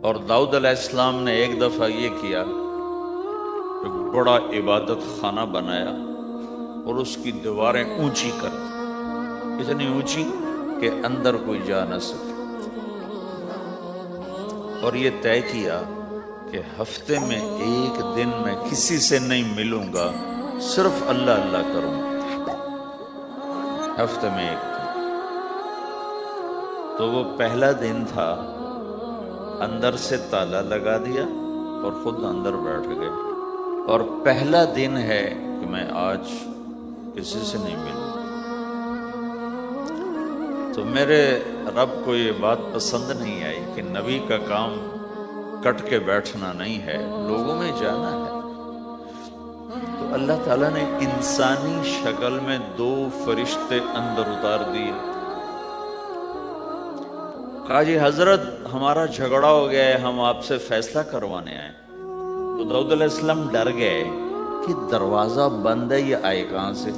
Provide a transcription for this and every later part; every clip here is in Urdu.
اور داؤد علیہ السلام نے ایک دفعہ یہ کیا، ایک بڑا عبادت خانہ بنایا اور اس کی دیواریں اونچی کر دی، اتنی اونچی کہ اندر کوئی جا نہ سکے، اور یہ طے کیا کہ ہفتے میں ایک دن میں کسی سے نہیں ملوں گا، صرف اللہ اللہ کروں گا، ہفتے میں ایک دن۔ تو وہ پہلا دن تھا، اندر سے تالا لگا دیا اور خود اندر بیٹھ گئے، اور پہلا دن ہے کہ میں آج کسی سے نہیں ملوں۔ تو میرے رب کو یہ بات پسند نہیں آئی کہ نبی کا کام کٹ کے بیٹھنا نہیں ہے، لوگوں میں جانا ہے۔ تو اللہ تعالیٰ نے انسانی شکل میں 2 فرشتے اندر اتار دیے، کہا جی حضرت ہمارا جھگڑا ہو گیا ہے، ہم آپ سے فیصلہ کروانے آئے۔ تو داؤد علیہ السلام ڈر گئے کہ دروازہ بند ہے، یہ آئے کہاں سے؟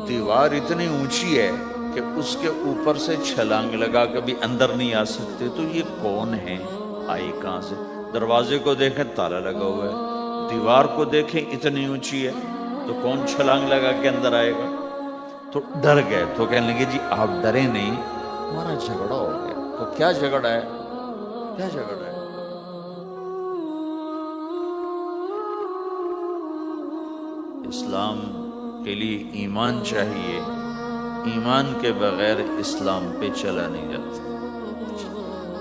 دیوار اتنی اونچی ہے کہ اس کے اوپر سے چھلانگ لگا کبھی اندر نہیں آ سکتے، تو یہ کون ہے، آئی کہاں سے؟ دروازے کو دیکھیں تالا لگا ہوا ہے، دیوار کو دیکھیں اتنی اونچی ہے، تو کون چھلانگ لگا کے اندر آئے گا؟ تو ڈر گئے، تو کہنے لگے جی آپ ڈرے نہیں، ہمارا جھگڑا ہو گیا۔ تو کیا جھگڑا ہے؟ کیا جھگڑا ہے؟ اسلام کے لیے ایمان چاہیے، ایمان کے بغیر اسلام پہ چلا نہیں جاتا،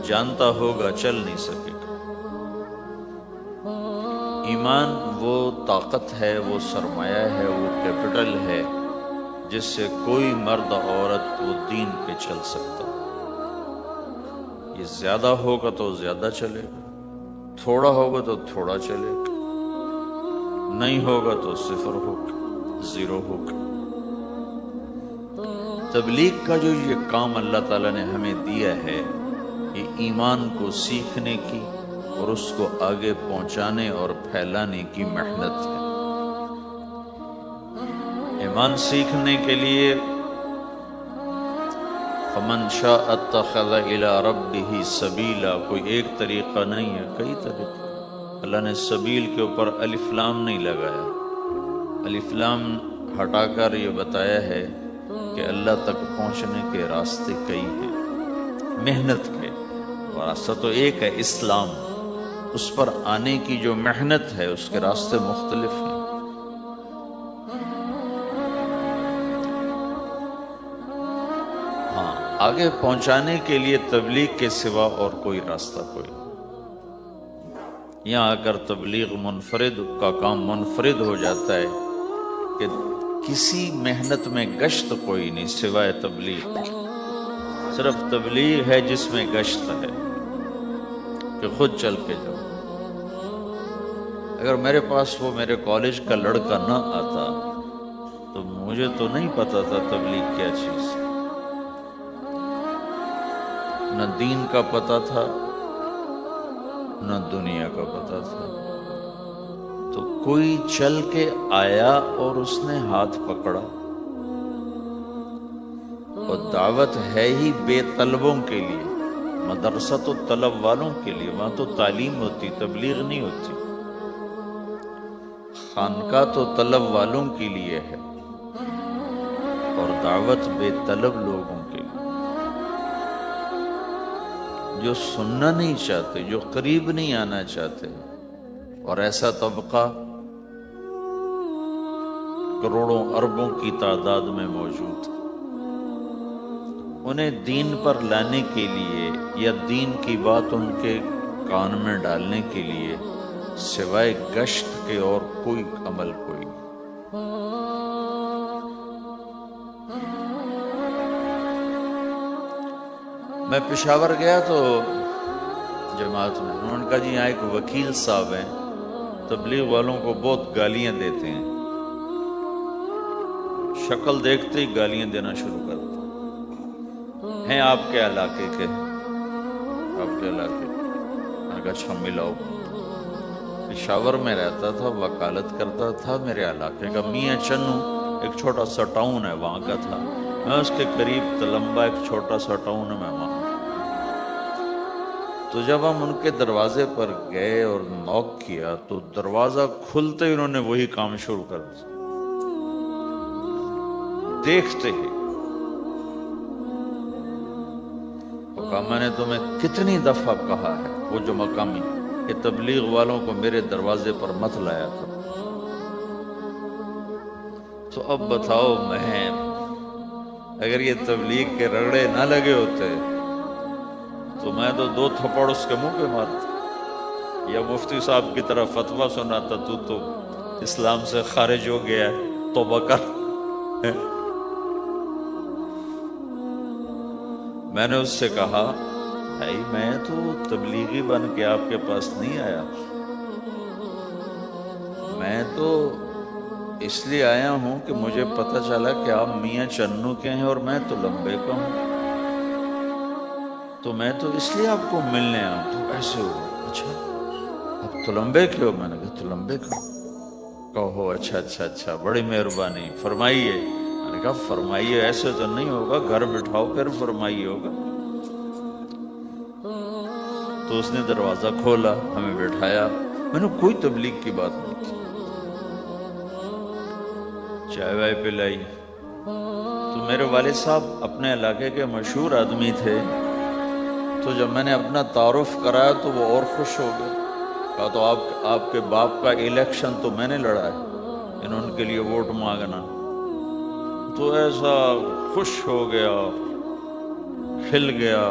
جانتا ہوگا چل نہیں سکے گا۔ ایمان وہ طاقت ہے، وہ سرمایہ ہے، وہ کیپٹل ہے جس سے کوئی مرد عورت وہ دین پہ چل سکتا۔ یہ زیادہ ہوگا تو زیادہ چلے گا، تھوڑا ہوگا تو تھوڑا چلے گا، نہیں ہوگا تو 0 ہوگا، 0 ہوگا۔ تبلیغ کا جو یہ کام اللہ تعالیٰ نے ہمیں دیا ہے، یہ ایمان کو سیکھنے کی اور اس کو آگے پہنچانے اور پھیلانے کی محنت ہے۔ ایمان سیکھنے کے لیے فَمَنْ شَاءَ اتَّخَذَ إِلَىٰ رَبِّهِ سَبِيلًا، کوئی ایک طریقہ نہیں ہے، کئی طریقے۔ اللہ نے سبیل کے اوپر الف لام نہیں لگایا، الف لام ہٹا کر یہ بتایا ہے کہ اللہ تک پہنچنے کے راستے کئی ہیں، محنت کے راستہ تو ایک ہے اسلام، اس پر آنے کی جو محنت ہے اس کے راستے مختلف ہیں۔ ہاں، آگے پہنچانے کے لیے تبلیغ کے سوا اور کوئی راستہ کوئی، یہاں آ کر تبلیغ منفرد کا کام منفرد ہو جاتا ہے کہ کسی محنت میں گشت کوئی نہیں سوائے تبلیغ، صرف تبلیغ ہے جس میں گشت ہے کہ خود چل کے جاؤ۔ اگر میرے پاس وہ میرے کالج کا لڑکا نہ آتا تو مجھے تو نہیں پتا تھا تبلیغ کیا چیز، نہ دین کا پتا تھا نہ دنیا کا پتا تھا۔ تو کوئی چل کے آیا اور اس نے ہاتھ پکڑا، اور دعوت ہے ہی بے طلبوں کے لیے، مدرسہ تو طلب والوں کے لیے، وہاں تو تعلیم ہوتی، تبلیغ نہیں ہوتی۔ خانقاہ تو طلب والوں کے لیے ہے اور دعوت بے طلب لوگوں کے لیے، جو سننا نہیں چاہتے، جو قریب نہیں آنا چاہتے، اور ایسا طبقہ کروڑوں اربوں کی تعداد میں موجود ہے۔ انہیں دین پر لانے کے لیے یا دین کی بات ان کے کان میں ڈالنے کے لیے سوائے گشت کے اور کوئی عمل کوئی نہیں۔ میں پشاور گیا تو جماعت میں انہوں نے کہا جی یہاں ایک وکیل صاحب ہیں، تبلیغ والوں کو بہت گالیاں دیتے ہیں، شکل دیکھتے ہی گالیاں دینا شروع کرتے ہیں آپ کے علاقے کے، آپ کے علاقے۔ میں نے کہا اچھا ملاؤ۔ پشاور میں رہتا تھا، وکالت کرتا تھا، میرے علاقے کا میاں چنو ایک چھوٹا سا ٹاؤن ہے وہاں کا تھا، میں اس کے قریب تلمبا ایک چھوٹا سا ٹاؤن ہے میں وہاں۔ تو جب ہم ان کے دروازے پر گئے اور نوک کیا تو دروازہ کھلتے ہی انہوں نے وہی کام شروع کر دیا، دیکھتے ہی۔ وہ کہا میں نے تمہیں کتنی دفعہ کہا ہے، وہ جو مقامی، کہ تبلیغ والوں کو میرے دروازے پر مت لایا کرو۔ تو اب بتاؤ، میں اگر یہ تبلیغ کے رگڑے نہ لگے ہوتے تو میں تو 2 تھپڑ اس کے منہ پہ مارتا، یا مفتی صاحب کی طرف فتویٰ سناتا، تو اسلام سے خارج ہو گیا ہے، توبہ کر۔ میں نے اس سے کہا بھائی میں تو تبلیغی بن کے آپ کے پاس نہیں آیا، میں تو اس لیے آیا ہوں کہ مجھے پتہ چلا کہ آپ میاں چنو کے ہیں اور میں تو لمبے کا ہوں، تو میں تو اس لیے آپ کو ملنے آیا ہوں۔ تو ایسے ہوا، اچھا اب تو لمبے کے ہو؟ میں نے کہا تو لمبے کا کہو، اچھا بڑی مہربانی، فرمائیے۔ میں نے کہا فرمائیے ایسے تو نہیں ہوگا، گھر بٹھاؤ پھر فرمائیے ہوگا۔ تو اس نے دروازہ کھولا، ہمیں بٹھایا، میں نے کوئی تبلیغ کی بات نہیں کی، چائے وائے پلائی۔ تو میرے والد صاحب اپنے علاقے کے مشہور آدمی تھے، تو جب میں نے اپنا تعارف کرایا تو وہ اور خوش ہو گئے، کہا تو آپ کے باپ کا الیکشن تو میں نے لڑا ہے، ان کے لیے ووٹ مانگنا۔ تو ایسا خوش ہو گیا، کھل گیا،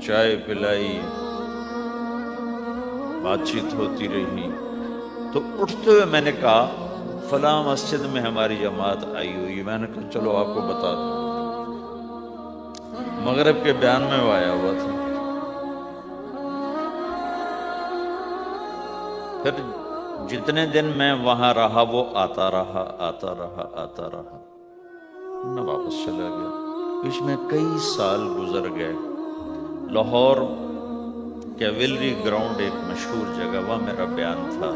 چائے پلائی، بات چیت ہوتی رہی۔ تو اٹھتے ہوئے میں نے کہا فلاں مسجد میں ہماری جماعت آئی ہوئی، میں نے کہا چلو آپ کو بتا دوں۔ مغرب کے بیان میں وہ آیا ہوا تھا۔ پھر جتنے دن میں وہاں رہا وہ آتا رہا، میں واپس چلا گیا۔ اس میں کئی سال گزر گئے۔ لاہور کیولری گراؤنڈ ایک مشہور جگہ، وہاں میرا بیان تھا۔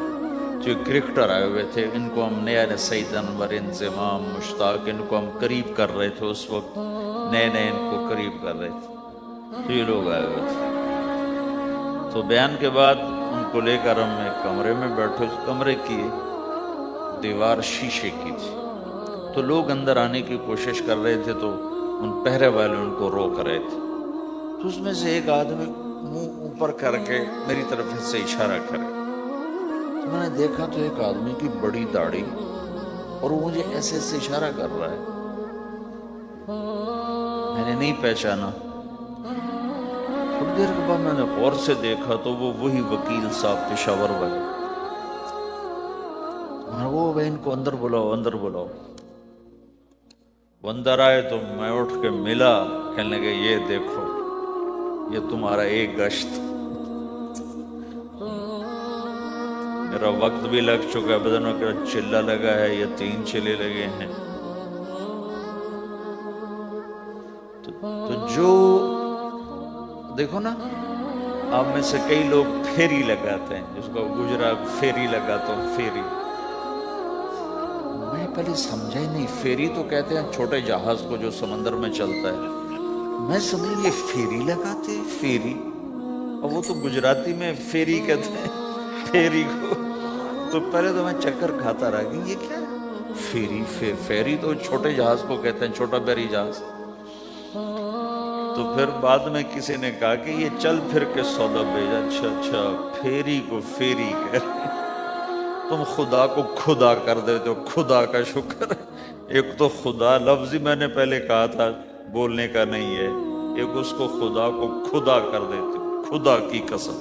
جو کرکٹر آئے ہوئے تھے، ان کو ہم نیا سعید انور، انضمام، مشتاق، ان کو ہم قریب کر رہے تھے اس وقت، نئے ان کو قریب کر رہے تھے۔ تو یہ لوگ آئے ہوئے تھے۔ تو بیان کے بعد ان کو لے کر ہم ایک کمرے میں بیٹھے، کمرے کی دیوار شیشے کی تھی، تو لوگ اندر آنے کی کوشش کر رہے تھے، تو ان پہرے والے ان کو روک رہے تھے۔ تو اس میں سے ایک آدمی منہ اوپر کر کے میری طرف سے اشارہ کرے، تو میں نے دیکھا تو ایک آدمی کی بڑی داڑھی، اور وہ مجھے ایسے اشارہ کر رہا ہے، میں نے نہیں پہچانا۔ تھوڑی دیر کے بعد میں نے غور سے دیکھا تو وہ وہی وکیل صاحب پشاور والے۔ وہ ان کو اندر بلاؤ۔ وہ اندر آئے تو میں اٹھ کے ملا، کہنے لگے یہ دیکھو، یہ تمہارا ایک گشت، میرا وقت بھی لگ چکا ہے، بدنوں کا چلہ لگا ہے، یہ 3 چلے لگے ہیں۔ تو جو دیکھو نا، آپ میں سے کئی لوگ پھیری لگاتے ہیں، جس کو گجرات پھیری لگاتا ہوں، پھیری، میں پہلے سمجھا ہی نہیں۔ پھیری تو کہتے ہیں چھوٹے جہاز کو جو سمندر میں چلتا ہے، میں سمجھ یہ پھیری لگاتے ہیں، پھیری، اور وہ تو گجراتی میں پھیری کہتے ہیں پھیری کو۔ تو پہلے تو میں چکر کھاتا رہا کہ یہ کیا ہے پھیری تو چھوٹے جہاز کو کہتے ہیں، چھوٹا بحری جہاز۔ تو پھر بعد میں کسی نے کہا کہ یہ چل پھر کے سودا بھیجا، اچھا پھیری کو پھیری کہہ رہے، تم خدا کو خدا کر دیتے ہو، خدا کا شکر۔ ایک تو خدا لفظ ہی میں نے پہلے کہا تھا بولنے کا نہیں ہے، ایک اس کو خدا کو خدا کر دیتے ہو، خدا کی قسم۔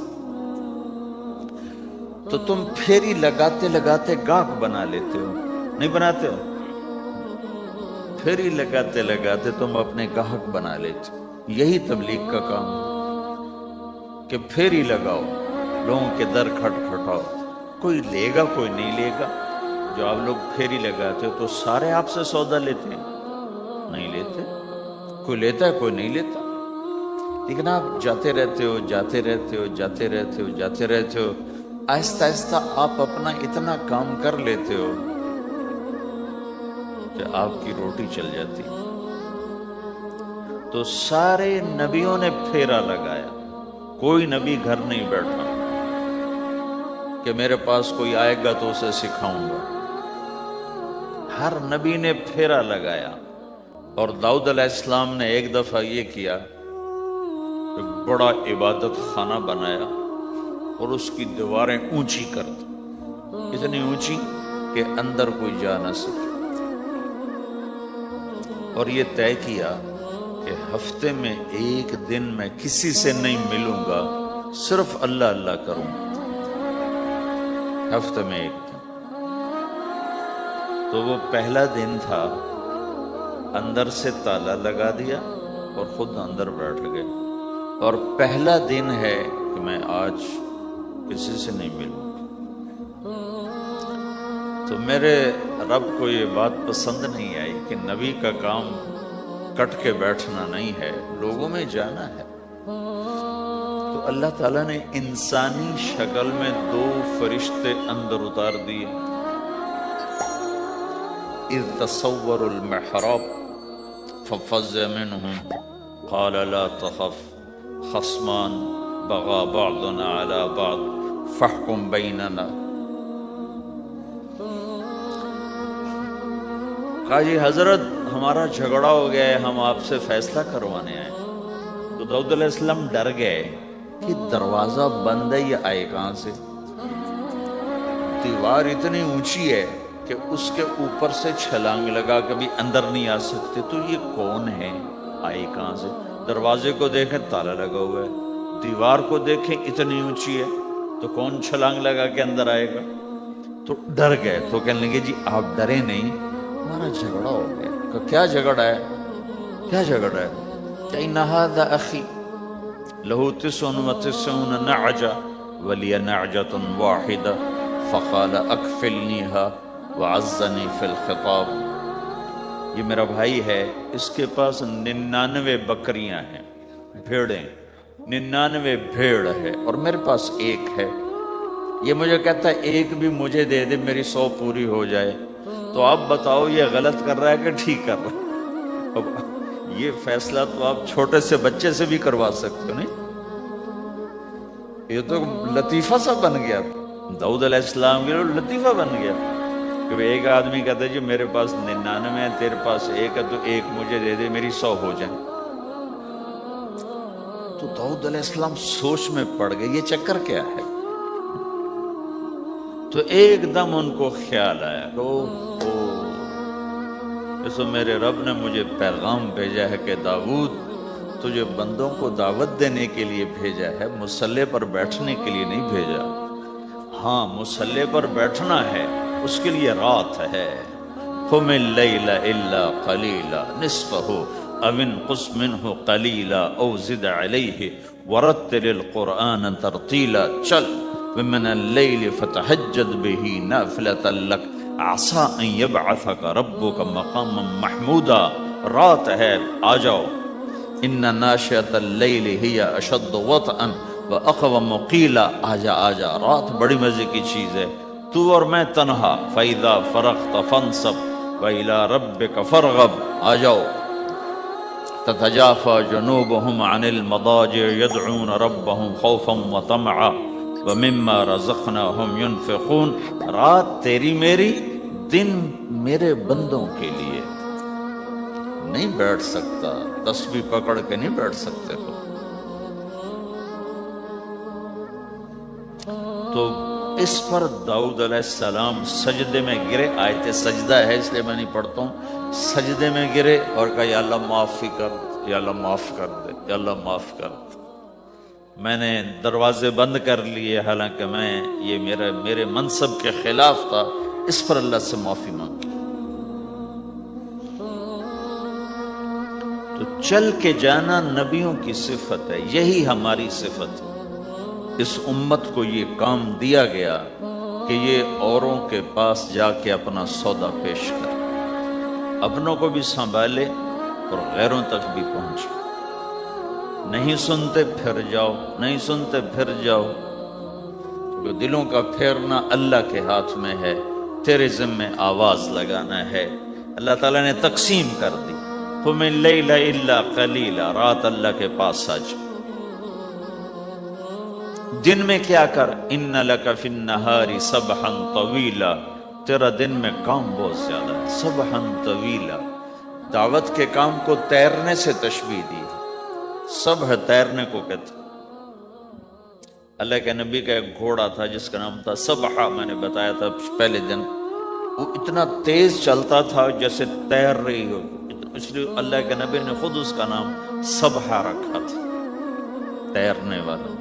تو تم پھیری لگاتے لگاتے گاہک بنا لیتے ہو، نہیں بناتے ہو؟ پھیری لگاتے لگاتے تم اپنے گاہک بنا لیتے ہو۔ یہی تبلیغ کا کام ہے کہ پھیری لگاؤ، لوگوں کے در کھٹکھٹاؤ، کوئی لے گا کوئی نہیں لے گا۔ جو آپ لوگ پھیری لگاتے ہو تو سارے آپ سے سودا لیتے ہیں؟ نہیں لیتے، کوئی لیتا ہے کوئی نہیں لیتا، لیکن آپ جاتے رہتے ہو، آہستہ آہستہ آپ اپنا اتنا کام کر لیتے ہو کہ آپ کی روٹی چل جاتی۔ تو سارے نبیوں نے پھیرا لگایا، کوئی نبی گھر نہیں بیٹھا کہ میرے پاس کوئی آئے گا تو اسے سکھاؤں گا. ہر نبی نے پھیرا لگایا. اور داؤد علیہ السلام نے ایک دفعہ یہ کیا، ایک بڑا عبادت خانہ بنایا اور اس کی دیواریں اونچی کر دی، اتنی اونچی کہ اندر کوئی جا نہ سکے. اور یہ طے کیا کہ ہفتے میں ایک دن میں کسی سے نہیں ملوں گا، صرف اللہ اللہ کروں گا. ہفتے میں ایک دن. تو وہ پہلا دن تھا، اندر سے تالا لگا دیا اور خود اندر بیٹھ گئے. اور پہلا دن ہے کہ میں آج کسی سے نہیں ملوں. تو میرے رب کو یہ بات پسند نہیں آئی کہ نبی کا کام کٹ کے بیٹھنا نہیں ہے، لوگوں میں جانا ہے. تو اللہ تعالیٰ نے انسانی شکل میں 2 فرشتے اندر اتار دیے. اذ تصوروا المحراب ففزع منهم قال لا تخف خصمان بغى بعضنا على بعض فاحكم بيننا. کہا جی حضرت ہمارا جھگڑا ہو گیا ہے، ہم آپ سے فیصلہ کروانے آئے. تو داؤد علیہ السلام ڈر گئے کہ دروازہ بند ہے، یہ آئے کہاں سے؟ دیوار اتنی اونچی ہے کہ اس کے اوپر سے چھلانگ لگا کبھی اندر نہیں آ سکتے. تو یہ کون ہے، آئے کہاں سے؟ دروازے کو دیکھیں تالا لگا ہوا ہے، دیوار کو دیکھیں اتنی اونچی ہے، تو کون چھلانگ لگا کے اندر آئے گا؟ تو ڈر گئے. تو کہنے لگے جی آپ ڈرے نہیں، ہمارا جھگڑا ہو گیا. کہ کیا جھگڑا ہے؟ کیا جھگڑا ہے؟ کہ ان ھذا اخی لہ 99 نعجہ ولی نعجۃ واحدہ فقال اکفلنیها وعزنی فی الخطاب. یہ میرا بھائی ہے، اس کے پاس 99 بکریاں ہیں، بھیڑیں، 99 بھیڑ ہے، اور میرے پاس ایک ہے. یہ مجھے کہتا ہے ایک بھی مجھے دے دے، میری 100 پوری ہو جائے. تو آپ بتاؤ یہ غلط کر رہا ہے کہ ٹھیک کر رہا ہے؟ اب یہ فیصلہ تو آپ چھوٹے سے بچے سے بھی کروا سکتے ہو. نہیں، یہ تو لطیفہ سا بن گیا. داؤد علیہ السلام کے لیے لطیفہ بن گیا کہ ایک آدمی کہتا ہے جی میرے پاس 99 ہے، تیرے پاس ایک ہے، تو ایک مجھے دے دے، میری 100 ہو جائے. تو داؤد علیہ السلام سوچ میں پڑ گئے یہ چکر کیا ہے. تو ایک دم ان کو خیال آیا کہ ایسو میرے رب نے مجھے پیغام بھیجا ہے کہ داؤد تجھے بندوں کو دعوت دینے کے لیے بھیجا ہے، مصلی پر بیٹھنے کے لیے نہیں بھیجا. ہاں مصلی پر بیٹھنا ہے، اس کے لیے رات ہے. قم اللیل الا قلیلا نصفہ او انقص منہ قلیلا او زد علیہ ورتل القرآن ترتیلا. چل ومن اللیل فتہجد بہ نافلۃ لک عسیٰ ان یبعثک ربک مقاما محمودا. رات ہے، آ جاؤ. ان ناشئۃ اللیل ہی اشد وطئا واقوم قیلا. آجا آجا، رات بڑی مزے کی چیز ہے. تو اور میں تنہا. فاذا فرغت فانصب والى ربک فرغب. آ جاؤ. تتجافى جنوبهم عن المضاجع يدعون ربهم خوفا وطمعا ومما رزقناهم ينفقون. رات تیری میری، دن میرے بندوں کے لیے. نہیں بیٹھ سکتا، تسبیح پکڑ کے نہیں بیٹھ سکتے ہو. تو اس پر داؤد علیہ السلام سجدے میں گرے. آیت سجدہ ہے اس لیے میں نہیں پڑھتا ہوں. سجدے میں گرے اور کہا یا اللہ معافی کر، یا اللہ معاف کر دے، یا اللہ معاف کر دے. میں نے دروازے بند کر لیے، حالانکہ یہ میرے منصب کے خلاف تھا. اس پر اللہ سے معافی مانگی. تو چل کے جانا نبیوں کی صفت ہے، یہی ہماری صفت ہے. اس امت کو یہ کام دیا گیا کہ یہ اوروں کے پاس جا کے اپنا سودا پیش کرے، اپنوں کو بھی سنبھالے اور غیروں تک بھی پہنچے. نہیں سنتے پھر جاؤ، نہیں سنتے پھر جاؤ. کیونکہ دلوں کا پھیرنا اللہ کے ہاتھ میں ہے، تیرے ذمے آواز لگانا ہے. اللہ تعالیٰ نے تقسیم کر دی. قم اللیل الا قلیلا، رات اللہ کے پاس آ جاؤ. دن میں کیا کر، ان لک فی النہار سبحا طویلا، تیرا دن میں کام بہت زیادہ ہے، سبحا طویلا، دعوت کے کام کو تیرنے سے تشبیہ دی، سبح تیرنے کو کہتے۔ اللہ کے نبی کا ایک گھوڑا تھا جس کا نام تھا سبحہ، میں نے بتایا تھا پہلے دن، وہ اتنا تیز چلتا تھا جیسے تیر رہی ہو، اس لیے اللہ کے نبی نے خود اس کا نام سبحہ رکھا تھا، تیرنے والا۔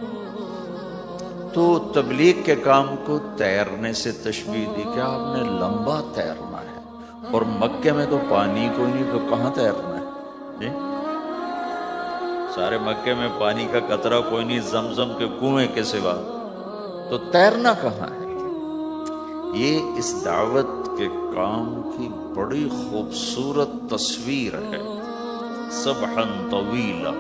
تو تبلیغ کے کام کو تیرنے سے تشبیہ دی کہ آپ نے لمبا تیرنا ہے، اور مکے میں تو پانی کوئی نہیں، تو کہاں تیرنا ہے جی؟ سارے مکے میں پانی کا قطرہ کوئی نہیں، زمزم کے کنویں کے سوا، تو تیرنا کہاں ہے؟ یہ اس دعوت کے کام کی بڑی خوبصورت تصویر ہے، سبحا طویلا۔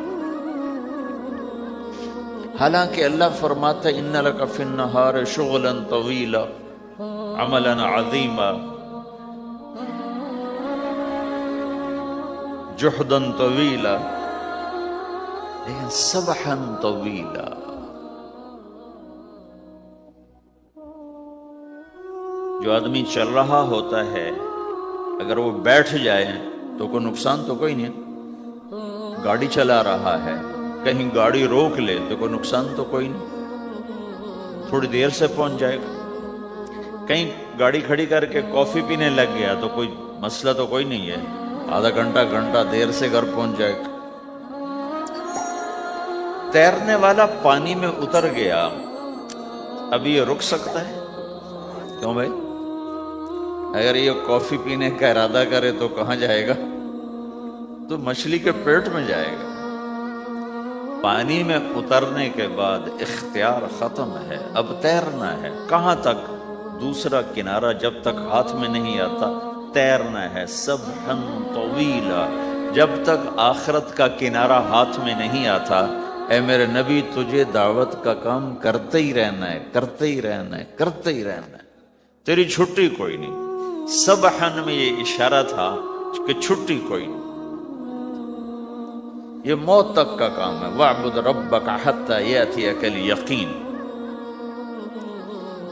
حالانکہ اللہ فرماتا ہے ان لک فی النہار شغلا طویلا، عملا عظیما، جہدا طویلا، لیکن سبحا طویلا۔ جو آدمی چل رہا ہوتا ہے اگر وہ بیٹھ جائے تو کوئی نقصان تو کوئی نہیں، گاڑی چلا رہا ہے کہیں گاڑی روک لے تو کوئی نقصان تو کوئی نہیں، تھوڑی دیر سے پہنچ جائے گا۔ کہیں گاڑی کھڑی کر کے کافی پینے لگ گیا تو کوئی مسئلہ تو کوئی نہیں ہے، آدھا گھنٹہ دیر سے گھر پہنچ جائے گا۔ تیرنے والا پانی میں اتر گیا، اب یہ رک سکتا ہے؟ کیوں بھائی؟ اگر یہ کافی پینے کا ارادہ کرے تو کہاں جائے گا؟ تو مچھلی کے پیٹ میں جائے گا۔ پانی میں اترنے کے بعد اختیار ختم ہے، اب تیرنا ہے۔ کہاں تک؟ دوسرا کنارہ جب تک ہاتھ میں نہیں آتا تیرنا ہے، سبحا طویلا، جب تک آخرت کا کنارہ ہاتھ میں نہیں آتا۔ اے میرے نبی، تجھے دعوت کا کام کرتے ہی رہنا ہے، کرتے ہی رہنا ہے، کرتے ہی رہنا ہے، تیری چھٹی کوئی نہیں۔ سبحن میں یہ اشارہ تھا کہ چھٹی کوئی نہیں، یہ موت تک کا کام ہے۔ وَاعْبُدْ رَبَّكَ حَتَّى يَأْتِيَكَ الْيَقِينُ۔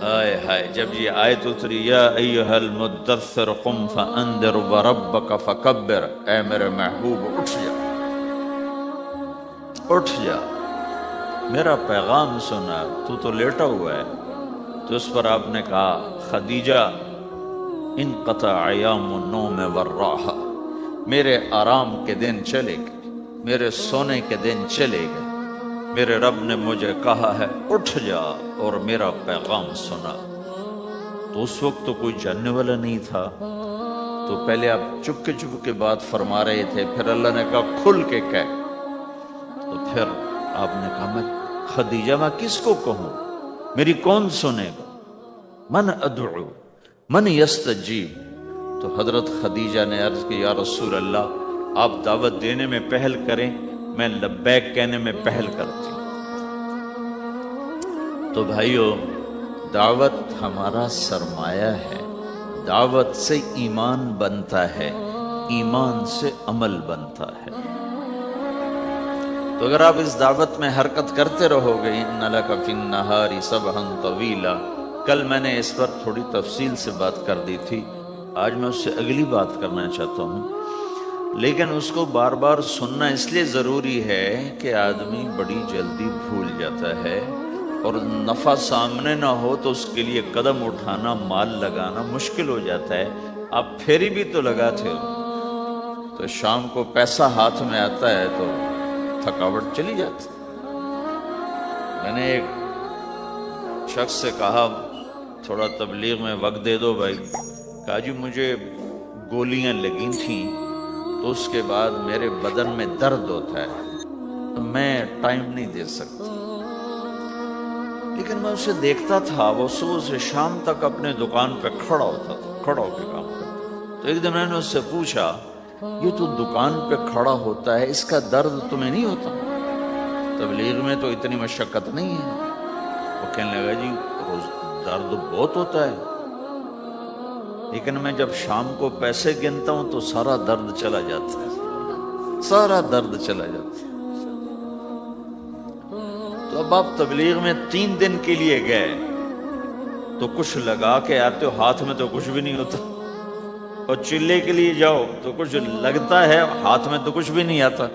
آئے ہائے، جب یہ آیت اتری، یا ایہا المدثر قم فانذر وربک فکبر، اے میرے محبوب اٹھ جا، اٹھ جا، میرا پیغام سنا، تو لیٹا ہوا ہے۔ تو اس پر آپ نے کہا، خدیجہ انقطع ایام النوم والراحہ، میرے آرام کے دن چلے گئے، میرے سونے کے دن چلے گئے، میرے رب نے مجھے کہا ہے اٹھ جا اور میرا پیغام سنا۔ تو اس وقت تو کوئی جاننے والا نہیں تھا، تو پہلے آپ چپ کے بات فرما رہے تھے، پھر اللہ نے کہا کھل کے کہہ، تو پھر آپ نے کہا میں خدیجہ میں کس کو کہوں، میری کون سنے گا، من ادعو من یستجیب۔ تو حضرت خدیجہ نے عرض کی، یا رسول اللہ آپ دعوت دینے میں پہل کریں، میں لبیک کہنے میں پہل کرتی ہوں۔ تو بھائیو، دعوت ہمارا سرمایہ ہے، دعوت سے ایمان بنتا ہے، ایمان سے عمل بنتا ہے۔ تو اگر آپ اس دعوت میں حرکت کرتے رہو گے، ان لک فی النہار سبحا طویلا، کل میں نے اس پر تھوڑی تفصیل سے بات کر دی تھی، آج میں اس سے اگلی بات کرنا چاہتا ہوں، لیکن اس کو بار بار سننا اس لیے ضروری ہے کہ آدمی بڑی جلدی بھول جاتا ہے، اور نفع سامنے نہ ہو تو اس کے لیے قدم اٹھانا، مال لگانا مشکل ہو جاتا ہے۔ آپ پھیری بھی تو لگاتے ہو، تو شام کو پیسہ ہاتھ میں آتا ہے تو تھکاوٹ چلی جاتی۔ میں نے ایک شخص سے کہا تھوڑا تبلیغ میں وقت دے دو بھائی، کہا جی مجھے گولیاں لگی تھیں تو اس کے بعد میرے بدن میں درد ہوتا ہے، تو میں ٹائم نہیں دے سکتا۔ لیکن میں اسے دیکھتا تھا، وہ صبح سے شام تک اپنے دکان پہ کھڑا ہوتا تھا، کھڑا ہو کے کام کرتا۔ تو ایک دن میں نے اس سے پوچھا، یہ تو دکان پہ کھڑا ہوتا ہے، اس کا درد تمہیں نہیں ہوتا؟ تبلیغ میں تو اتنی مشقت نہیں ہے۔ وہ کہنے لگا جی روز درد بہت ہوتا ہے، لیکن میں جب شام کو پیسے گنتا ہوں تو سارا درد چلا جاتا ہے، سارا درد چلا جاتا ہے۔ تو اب آپ تبلیغ میں 3 دن کے لیے گئے تو کچھ لگا کے آتے ہو، ہاتھ میں تو کچھ بھی نہیں ہوتا، اور چلے کے لیے جاؤ تو کچھ لگتا ہے، ہاتھ میں تو کچھ بھی نہیں آتا،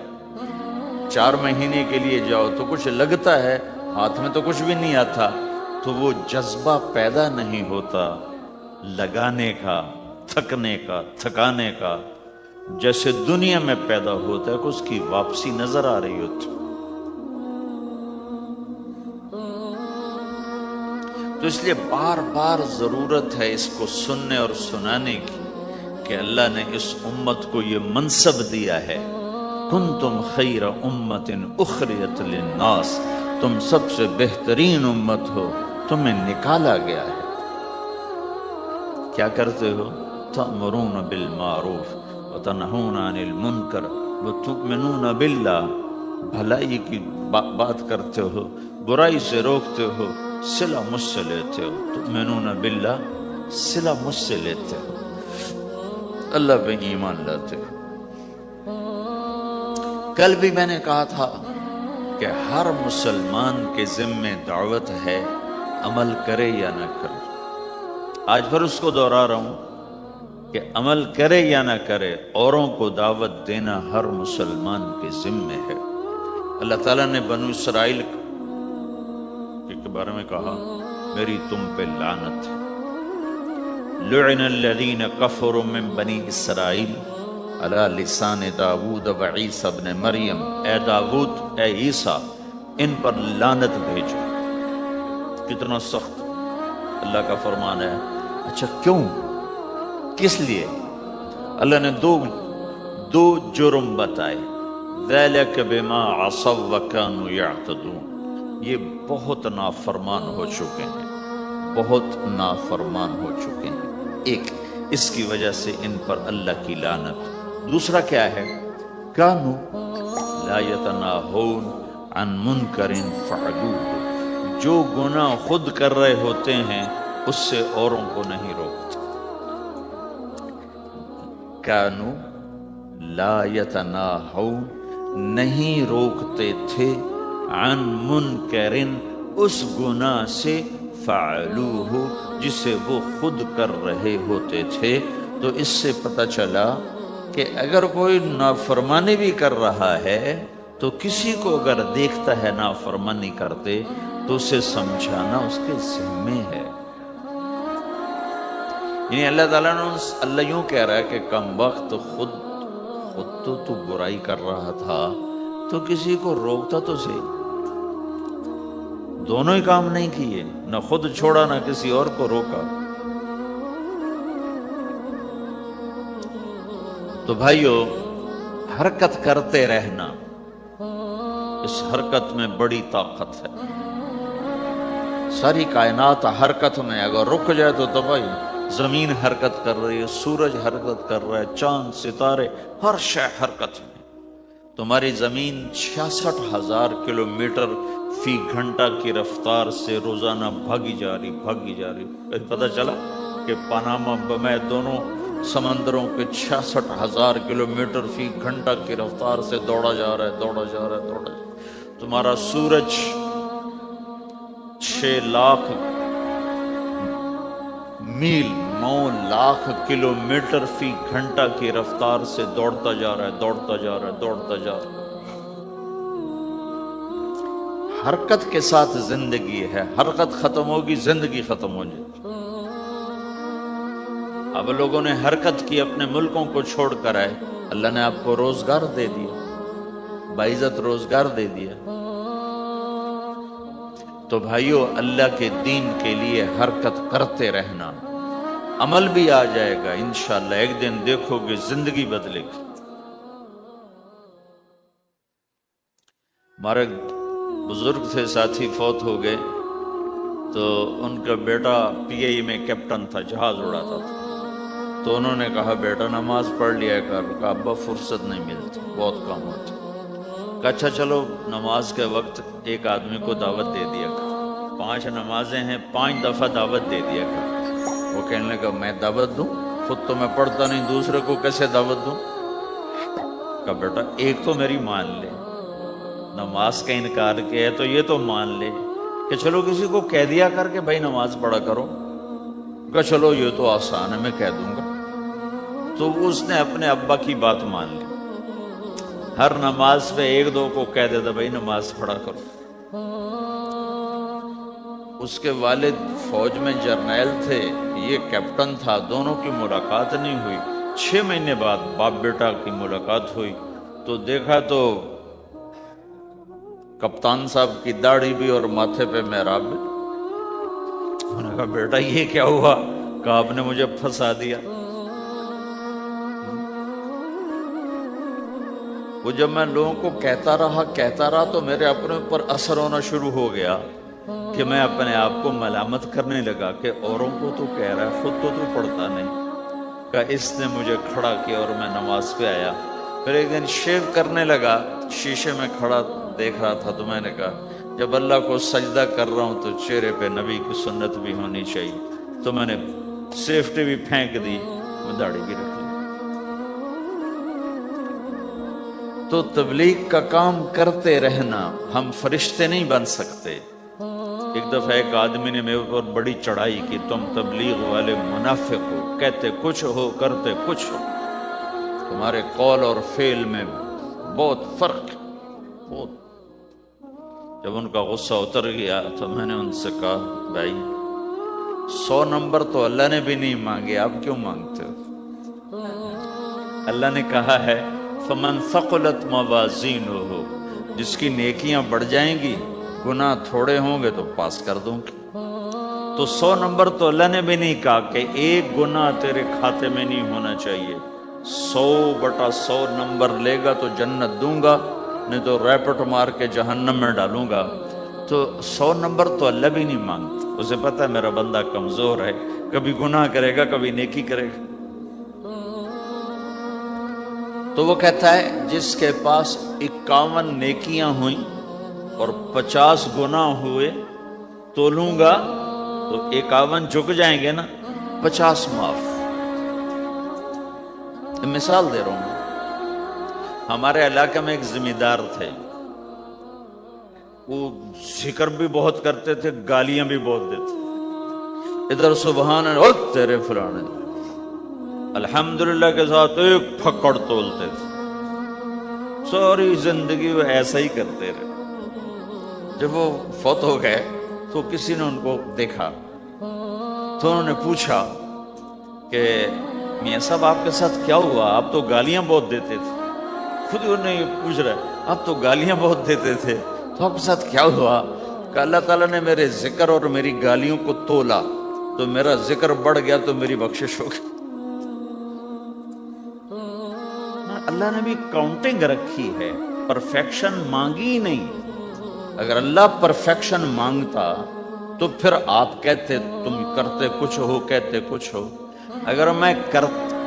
4 مہینے کے لیے جاؤ تو کچھ لگتا ہے، ہاتھ میں تو کچھ بھی نہیں آتا، تو وہ جذبہ پیدا نہیں ہوتا لگانے کا، تھکنے کا، تھکانے کا، جیسے دنیا میں پیدا ہوتا ہے کہ اس کی واپسی نظر آ رہی ہوتی۔ تو اس لیے بار بار ضرورت ہے اس کو سننے اور سنانے کی کہ اللہ نے اس امت کو یہ منصب دیا ہے، کنتم خیر امت اخرجت للناس، تم سب سے بہترین امت ہو، تمہیں نکالا گیا ہے۔ کیا کرتے ہو؟ تأمرون بالمعروف وتنہون عن المنکر وتؤمنون باللہ، بھلائی کی بات کرتے ہو، برائی سے روکتے ہو، صلہ مجھ سے لیتے ہو، تؤمنون باللہ، صلہ مجھ سے لیتے ہو، اللہ پہ ایمان لاتے ہو۔ کل بھی میں نے کہا تھا کہ ہر مسلمان کے ذمہ دعوت ہے، عمل کرے یا نہ کرے۔ آج پھر اس کو دہرا رہا ہوں کہ عمل کرے یا نہ کرے، اوروں کو دعوت دینا ہر مسلمان کے ذمہ ہے۔ اللہ تعالیٰ نے بنو اسرائیل کے بارے میں کہا، میری تم پہ لعنت ہے، لعن الذین کفروا من بنی اسرائیل علی لسان داود و عیسیٰ ابن مریم، اے داود، اے عیسیٰ، ان پر لعنت بھیجو۔ کتنا سخت اللہ کا فرمان ہے۔ اچھا کیوں؟ کس لیے؟ اللہ نے دو جرم بتائے، ذَلِكَ بِمَا عَصَوْا وَكَانُوا يَعْتَدُونَ، یہ بہت نافرمان ہو چکے ہیں، بہت نافرمان ہو چکے ہیں۔ ایک، اس کی وجہ سے ان پر اللہ کی لعنت۔ دوسرا کیا ہے؟ كَانُوا لَا يَتَنَاهَوْنَ عَن مُنْكَرٍ فَعَلُوهُ، جو گناہ خود کر رہے ہوتے ہیں اس سے اوروں کو نہیں روکتے۔ کانو لا یتناہون، نہیں روکتے تھے، عن منکرن، اس گناہ سے، فعلوہ، جسے وہ خود کر رہے ہوتے تھے۔ تو اس سے پتہ چلا کہ اگر کوئی نافرمانی بھی کر رہا ہے تو کسی کو اگر دیکھتا ہے نافرمانی کرتے تو اسے سمجھانا اس کے ذمہ ہے۔ یعنی اللہ تعالیٰ نے اللہ یوں کہہ رہا ہے کہ کم وقت خود تو برائی کر رہا تھا تو کسی کو روکتا تو صحیح۔ دونوں ہی کام نہیں کیے، نہ خود چھوڑا نہ کسی اور کو روکا۔ تو بھائیو، حرکت کرتے رہنا، اس حرکت میں بڑی طاقت ہے۔ ساری کائنات حرکت میں، اگر رک جائے تو تباہی۔ زمین حرکت کر رہی ہے، سورج حرکت کر رہا ہے، چاند، ستارے، ہر شے حرکت میں۔ تمہاری زمین 66,000 کلومیٹر فی گھنٹہ کی رفتار سے روزانہ بھاگی جا رہی۔ پتہ چلا کہ پاناما بمے دونوں سمندروں کے 66,000 کلومیٹر فی گھنٹہ کی رفتار سے دوڑا جا رہا ہے۔ تمہارا سورج 6 لاکھ میل، 9 لاکھ کلومیٹر فی گھنٹہ کی رفتار سے دوڑتا جا رہا ہے۔ حرکت کے ساتھ زندگی ہے، حرکت ختم ہوگی زندگی ختم ہو جائے گی۔ اب لوگوں نے حرکت کی، اپنے ملکوں کو چھوڑ کر آئے، اللہ نے آپ کو روزگار دے دیا، باعزت روزگار دے دیا۔ تو بھائیو، اللہ کے دین کے لیے حرکت کرتے رہنا، عمل بھی آ جائے گا انشاءاللہ، ایک دن دیکھو گے زندگی بدلے گی۔ ہمارے بزرگ تھے، ساتھی فوت ہو گئے، تو ان کا بیٹا PI میں کیپٹن تھا، جہاز اڑاتا تھا۔ تو انہوں نے کہا بیٹا نماز پڑھ لیا کر، کہا ابا فرصت نہیں ملتی، بہت کام ہوتا۔ کہا اچھا چلو نماز کے وقت ایک آدمی کو دعوت دے دیا کر، 5 نمازیں ہیں، 5 دفعہ دعوت دے دیا کر۔ وہ کہنے لگا میں دعوت دوں؟ خود تو میں پڑھتا نہیں، دوسرے کو کیسے دعوت دوں؟ کہا بیٹا ایک تو میری مان لے، نماز کا انکار کیا ہے تو یہ تو مان لے کہ چلو کسی کو کہہ دیا کر کے بھائی نماز پڑھا کرو، کہ چلو یہ تو آسان ہے میں کہہ دوں گا، تو اس نے اپنے ابا کی بات مان لی، ہر نماز پہ ایک دو کو کہہ دیتا بھائی نماز پڑھا کرو۔ اس کے والد فوج میں جرنیل تھے، یہ کیپٹن تھا، دونوں کی ملاقات نہیں ہوئی۔ 6 مہینے بعد باپ بیٹا کی ملاقات ہوئی تو دیکھا تو کپتان صاحب کی داڑھی بھی اور ماتھے پہ محراب بھی۔ انہوں نے کہا بیٹا یہ کیا ہوا؟ کہا آپ نے مجھے پھنسا دیا۔ وہ جب میں لوگوں کو کہتا رہا تو میرے اپنے اوپر اثر ہونا شروع ہو گیا کہ میں اپنے آپ کو ملامت کرنے لگا کہ اوروں کو تو کہہ رہا ہے، خود تو پڑھتا نہیں۔ کہ اس نے مجھے کھڑا کیا اور میں نماز پہ آیا۔ پھر ایک دن شیو کرنے لگا، شیشے میں کھڑا دیکھ رہا تھا تو میں نے کہا جب اللہ کو سجدہ کر رہا ہوں تو چہرے پہ نبی کی سنت بھی ہونی چاہیے، تو میں نے سیفٹی بھی پھینک دی، میں داڑھی بھی رکھ لی۔ تو تبلیغ کا کام کرتے رہنا، ہم فرشتے نہیں بن سکتے۔ ایک دفعہ ایک آدمی نے میرے اوپر بڑی چڑھائی کی، تم تبلیغ والے منافق ہو، کہتے کچھ ہو کرتے کچھ ہو، تمہارے قول اور فعل میں بہت فرق ہے، بہت۔ جب ان کا غصہ اتر گیا تو میں نے ان سے کہا بھائی 100 نمبر تو اللہ نے بھی نہیں مانگے، آپ کیوں مانگتے ہو؟ اللہ نے کہا ہے فمن ثقلت موازینہ، جس کی نیکیاں بڑھ جائیں گی گناہ تھوڑے ہوں گے تو پاس کر دوں گی۔ تو 100 نمبر تو اللہ نے بھی نہیں کہا کہ ایک گناہ تیرے کھاتے میں نہیں ہونا چاہیے، 100/100 نمبر لے گا تو جنت دوں گا، نہیں تو ریپٹ مار کے جہنم میں ڈالوں گا۔ تو 100 نمبر تو اللہ بھی نہیں مانگتا، اسے پتہ ہے میرا بندہ کمزور ہے، کبھی گناہ کرے گا کبھی نیکی کرے گا۔ تو وہ کہتا ہے جس کے پاس 51 نیکیاں ہوئیں اور 50 گناہ ہوئے تولوں گا تو 51 جھک جائیں گے نا، 50 معاف۔ مثال دے رہا ہوں، ہمارے علاقے میں ایک ذمہ دار تھے، وہ ذکر بھی بہت کرتے تھے، گالیاں بھی بہت دیتے، ادھر سبحان اللہ تیرے فلانے، الحمدللہ کے ساتھ ایک پھکڑ تولتے تھے، ساری زندگی وہ ایسا ہی کرتے رہے۔ جب وہ فوت ہو گئے تو کسی نے ان کو دیکھا تو انہوں نے پوچھا کہ میاں صاحب آپ کے ساتھ کیا ہوا؟ آپ تو گالیاں بہت دیتے تھے۔ خود انہوں نے پوچھ رہا ہے آپ تو گالیاں بہت دیتے تھے، تو آپ کے ساتھ کیا ہوا؟ کہ اللہ تعالیٰ نے میرے ذکر اور میری گالیوں کو تولا تو میرا ذکر بڑھ گیا تو میری بخشش ہو گئی۔ اللہ نے بھی کاؤنٹنگ رکھی ہے، پرفیکشن مانگی نہیں۔ اگر اللہ پرفیکشن مانگتا تو پھر آپ کہتے تم کرتے کچھ ہو کہتے کچھ ہو۔ اگر میں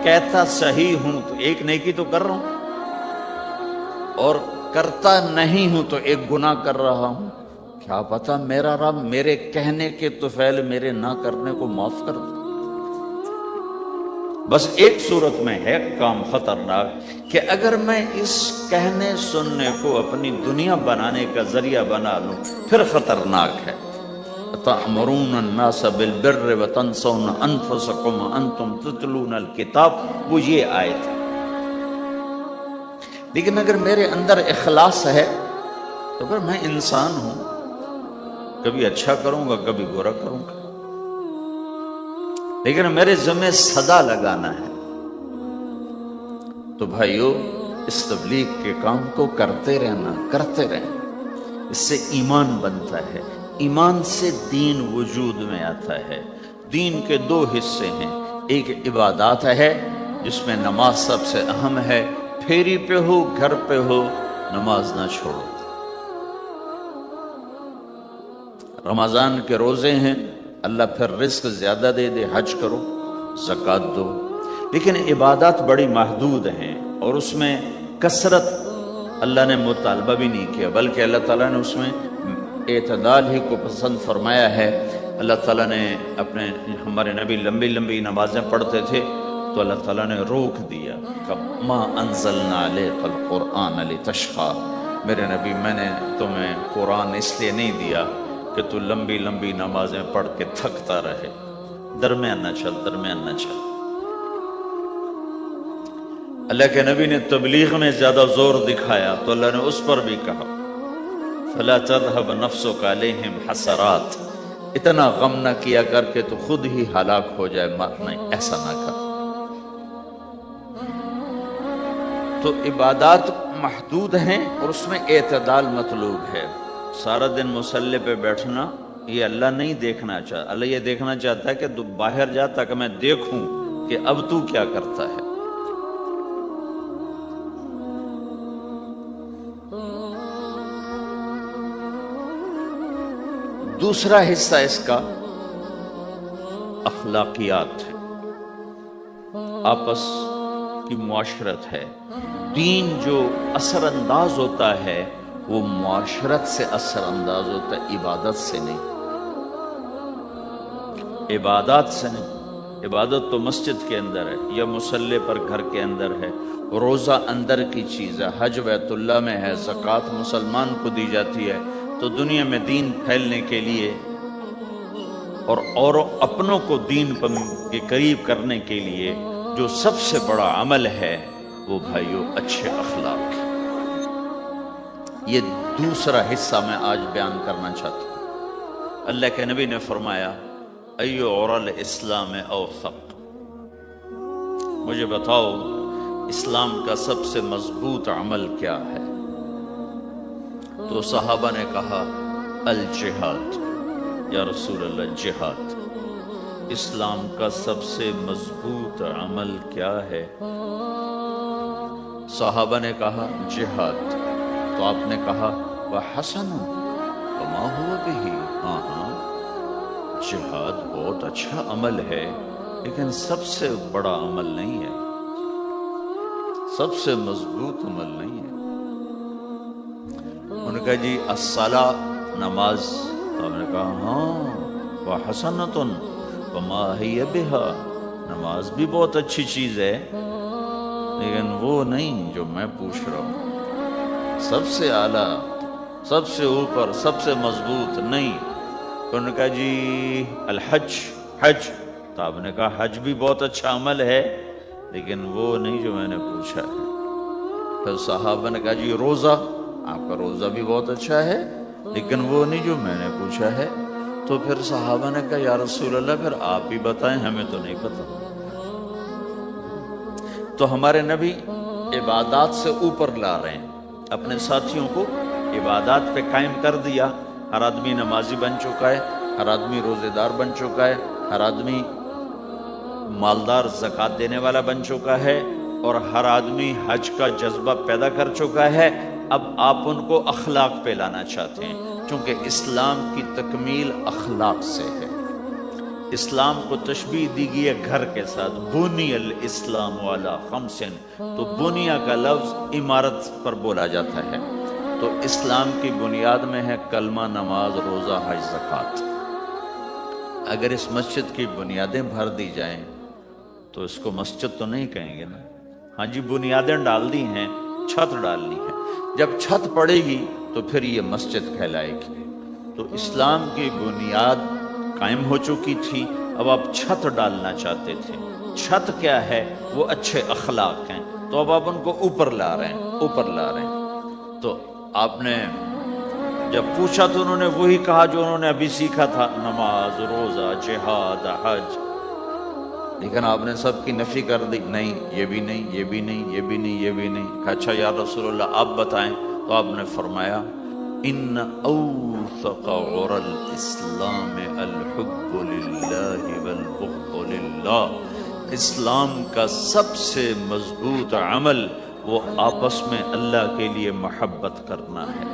کہتا صحیح ہوں تو ایک نیکی تو کر رہا ہوں، اور کرتا نہیں ہوں تو ایک گناہ کر رہا ہوں۔ کیا پتا میرا رب میرے کہنے کے طفیل میرے نہ کرنے کو معاف کر دے۔ بس ایک صورت میں ہے کام خطرناک کہ اگر میں اس کہنے سننے کو اپنی دنیا بنانے کا ذریعہ بنا لوں پھر خطرناک ہے۔ تأمرون الناس بالبر وتنسون انفسکم وانتم تتلون الکتاب، وہ یہ آیت ہے۔ لیکن اگر میرے اندر اخلاص ہے تو پھر میں انسان ہوں، کبھی اچھا کروں گا کبھی برا کروں گا، لیکن میرے ذمہ صدا لگانا ہے۔ تو بھائیو اس تبلیغ کے کام کو کرتے رہنا، کرتے رہنا، اس سے ایمان بنتا ہے، ایمان سے دین وجود میں آتا ہے۔ دین کے 2 حصے ہیں، ایک عبادات ہے جس میں نماز سب سے اہم ہے، پھیری پہ ہو گھر پہ ہو نماز نہ چھوڑو۔ رمضان کے روزے ہیں، اللہ پھر رزق زیادہ دے دے، حج کرو، زکوٰۃ دو، لیکن عبادات بڑی محدود ہیں اور اس میں کثرت اللہ نے مطالبہ بھی نہیں کیا، بلکہ اللہ تعالیٰ نے اس میں اعتدال ہی کو پسند فرمایا ہے۔ اللہ تعالیٰ نے ہمارے نبی لمبی لمبی نمازیں پڑھتے تھے تو اللہ تعالیٰ نے روک دیا کہ ما انزلنا علیک القرآن لتشقی، میرے نبی میں نے تمہیں قرآن اس لیے نہیں دیا کہ تو لمبی لمبی نمازیں پڑھ کے تھکتا رہے، درمیان نہ چل، درمیان نہ چل۔ اللہ کے نبی نے تبلیغ میں زیادہ زور دکھایا تو اللہ نے اس پر بھی کہا فَلَا تَذْهَبْ نَفْسُكَ عَلَيْهِمْ حَسَرَاتٍ، اتنا غم نہ کیا کر کے تو خود ہی ہلاک ہو جائے، نہیں، ایسا نہ کر۔ تو عبادات محدود ہیں اور اس میں اعتدال مطلوب ہے۔ سارا دن مصلی پہ بیٹھنا یہ اللہ نہیں دیکھنا چاہتا، اللہ یہ دیکھنا چاہتا ہے کہ تو باہر جا تاکہ میں دیکھوں کہ اب تو کیا کرتا ہے۔ دوسرا حصہ اس کا اخلاقیات ہے، آپس کی معاشرت ہے۔ دین جو اثر انداز ہوتا ہے وہ معاشرت سے اثر انداز ہوتا ہے، عبادت سے نہیں، عبادات سے نہیں۔ عبادت تو مسجد کے اندر ہے یا مصلی پر گھر کے اندر ہے، روزہ اندر کی چیز ہے، حج بیت اللہ میں ہے، زکوٰۃ مسلمان کو دی جاتی ہے۔ تو دنیا میں دین پھیلنے کے لیے اور اپنوں کو دین کے قریب کرنے کے لیے جو سب سے بڑا عمل ہے وہ بھائیو اچھے اخلاق ہے۔ یہ دوسرا حصہ میں آج بیان کرنا چاہتا ہوں۔ اللہ کے نبی نے فرمایا ایو عرل اسلام اوثق، مجھے بتاؤ اسلام کا سب سے مضبوط عمل کیا ہے؟ تو صحابہ نے کہا الجہاد، یا رسول اللہ جہاد۔ اسلام کا سب سے مضبوط عمل کیا ہے؟ صحابہ نے کہا جہاد۔ تو آپ نے کہا وحسن وما ہوا بہ، ہاں ہاں جہاد بہت اچھا عمل ہے لیکن سب سے بڑا عمل نہیں ہے، سب سے مضبوط عمل نہیں ہے۔ انہوں نے کہا جی الصلاۃ، نماز۔ تو آپ نے کہا ہاں وحسنۃ وما ہی بہا، نماز بھی بہت اچھی چیز ہے لیکن وہ نہیں جو میں پوچھ رہا ہوں، سب سے اعلیٰ، سب سے اوپر، سب سے مضبوط نہیں۔ تو انہوں نے کہا جی الحج، حج۔ تو آپ نے کہا حج بھی بہت اچھا عمل ہے لیکن وہ نہیں جو میں نے پوچھا ہے۔ پھر صحابہ نے کہا جی روزہ، آپ کا روزہ بھی بہت اچھا ہے لیکن وہ نہیں جو میں نے پوچھا ہے۔ تو پھر صحابہ نے کہا یا رسول اللہ پھر آپ ہی بتائیں، ہمیں تو نہیں پتہ۔ تو ہمارے نبی عبادات سے اوپر لا رہے ہیں، اپنے ساتھیوں کو عبادات پہ قائم کر دیا۔ ہر آدمی نمازی بن چکا ہے، ہر آدمی روزے دار بن چکا ہے، ہر آدمی مالدار زکوٰۃ دینے والا بن چکا ہے، اور ہر آدمی حج کا جذبہ پیدا کر چکا ہے۔ اب آپ ان کو اخلاق پہ لانا چاہتے ہیں، چونکہ اسلام کی تکمیل اخلاق سے ہے۔ اسلام کو تشبیہ دی گئی ہے گھر کے ساتھ، بنی الاسلام علی خمس، تو بنیا کا لفظ عمارت پر بولا جاتا ہے۔ تو اسلام کی بنیاد میں ہے کلمہ، نماز، روزہ، حج، زکوٰۃ۔ اگر اس مسجد کی بنیادیں بھر دی جائیں تو اس کو مسجد تو نہیں کہیں گے نا، ہاں جی بنیادیں ڈال دی ہیں، چھت ڈالنی ہے، جب چھت پڑے گی تو پھر یہ مسجد کہلائے گی۔ تو اسلام کی بنیاد قائم ہو چکی تھی، اب آپ چھت ڈالنا چاہتے تھے۔ چھت کیا ہے؟ وہ اچھے اخلاق ہیں، تو اب آپ ان کو اوپر لا رہے ہیں، اوپر لا رہے ہیں۔ تو آپ نے جب پوچھا تو انہوں نے وہی کہا جو انہوں نے ابھی سیکھا تھا، نماز، روزہ، جہاد، حج، لیکن آپ نے سب کی نفی کر دی، نہیں یہ بھی نہیں، یہ بھی نہیں، یہ بھی نہیں، یہ بھی نہیں۔ کہا اچھا یا رسول اللہ آپ بتائیں۔ تو آپ نے فرمایا ان اوثق عرى الاسلام الحب للہ والبغض للہ، اسلام کا سب سے مضبوط عمل وہ آپس میں اللہ کے لیے محبت کرنا ہے۔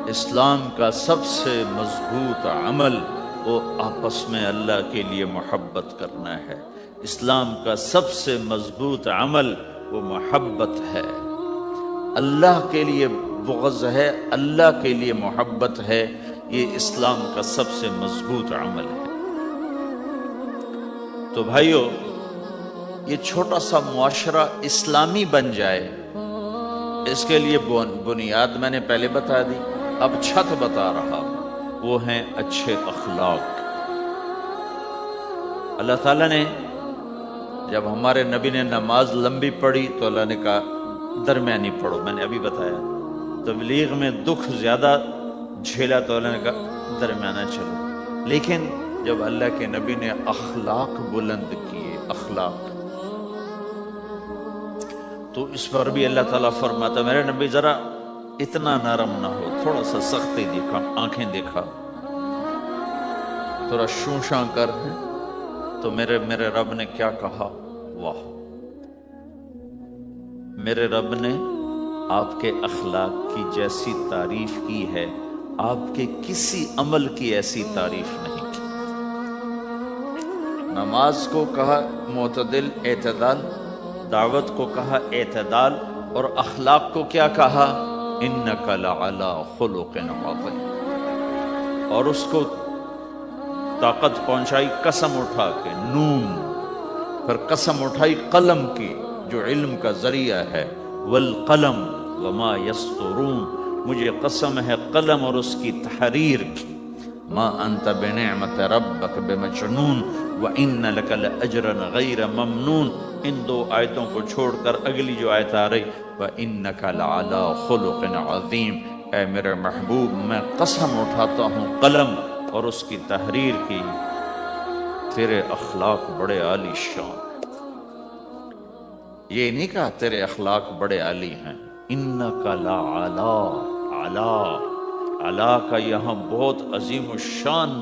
اسلام کا سب سے مضبوط عمل وہ آپس میں اللہ کے لیے محبت کرنا ہے۔ اسلام کا سب سے مضبوط عمل وہ محبت ہے، اللہ کے لیے بغض ہے، اللہ کے لیے محبت ہے، یہ اسلام کا سب سے مضبوط عمل ہے۔ تو بھائیو، یہ چھوٹا سا معاشرہ اسلامی بن جائے، اس کے لیے بنیاد میں نے پہلے بتا دی، اب چھت بتا رہا ہوں، وہ ہیں اچھے اخلاق۔ اللہ تعالیٰ نے جب ہمارے نبی نے نماز لمبی پڑھی تو اللہ نے کہا درمیانی پڑھو، میں نے ابھی بتایا۔ تبلیغ میں دکھ زیادہ جھیلا تو اللہ نے کہا درمیانہ چلو، لیکن جب اللہ کے نبی نے اخلاق بلند کیے، اخلاق، تو اس پر بھی اللہ تعالیٰ فرماتا میرے نبی ذرا اتنا نرم نہ ہو، تھوڑا سا سختی دکھا، آنکھیں دکھا، تھوڑا شوں شاں کر۔ تو میرے رب نے کیا کہا؟ واہ، میرے رب نے آپ کے اخلاق کی جیسی تعریف کی ہے، آپ کے کسی عمل کی ایسی تعریف نہیں کی۔ نماز کو کہا معتدل، اعتدال، دعوت کو کہا اعتدال، اور اخلاق کو کیا کہا؟ انک لعلی خلق عظیم، اور اس کو طاقت پہنچائی قسم اٹھا کے نون، پھر قسم اٹھائی قلم کی جو علم کا ذریعہ ہے، والقلم وما یسطرون، مجھے قسم ہے قلم اور اس کی تحریر کی، ما انت بنعمت ربک بمجنون وان لک لاجرا غیر ممنون۔ ان دو آیتوں کو چھوڑ کر اگلی جو آیت آ رہی وانک لعلی خلق عظیم، اے میرے محبوب میں قسم اٹھاتا ہوں قلم اور اس کی تحریر کی، تیرے اخلاق بڑے عالی شان۔ یہ نہیں کہا تیرے اخلاق بڑے عالی ہیں، انک لعلی، علا، علا کا یہاں بہت عظیم الشان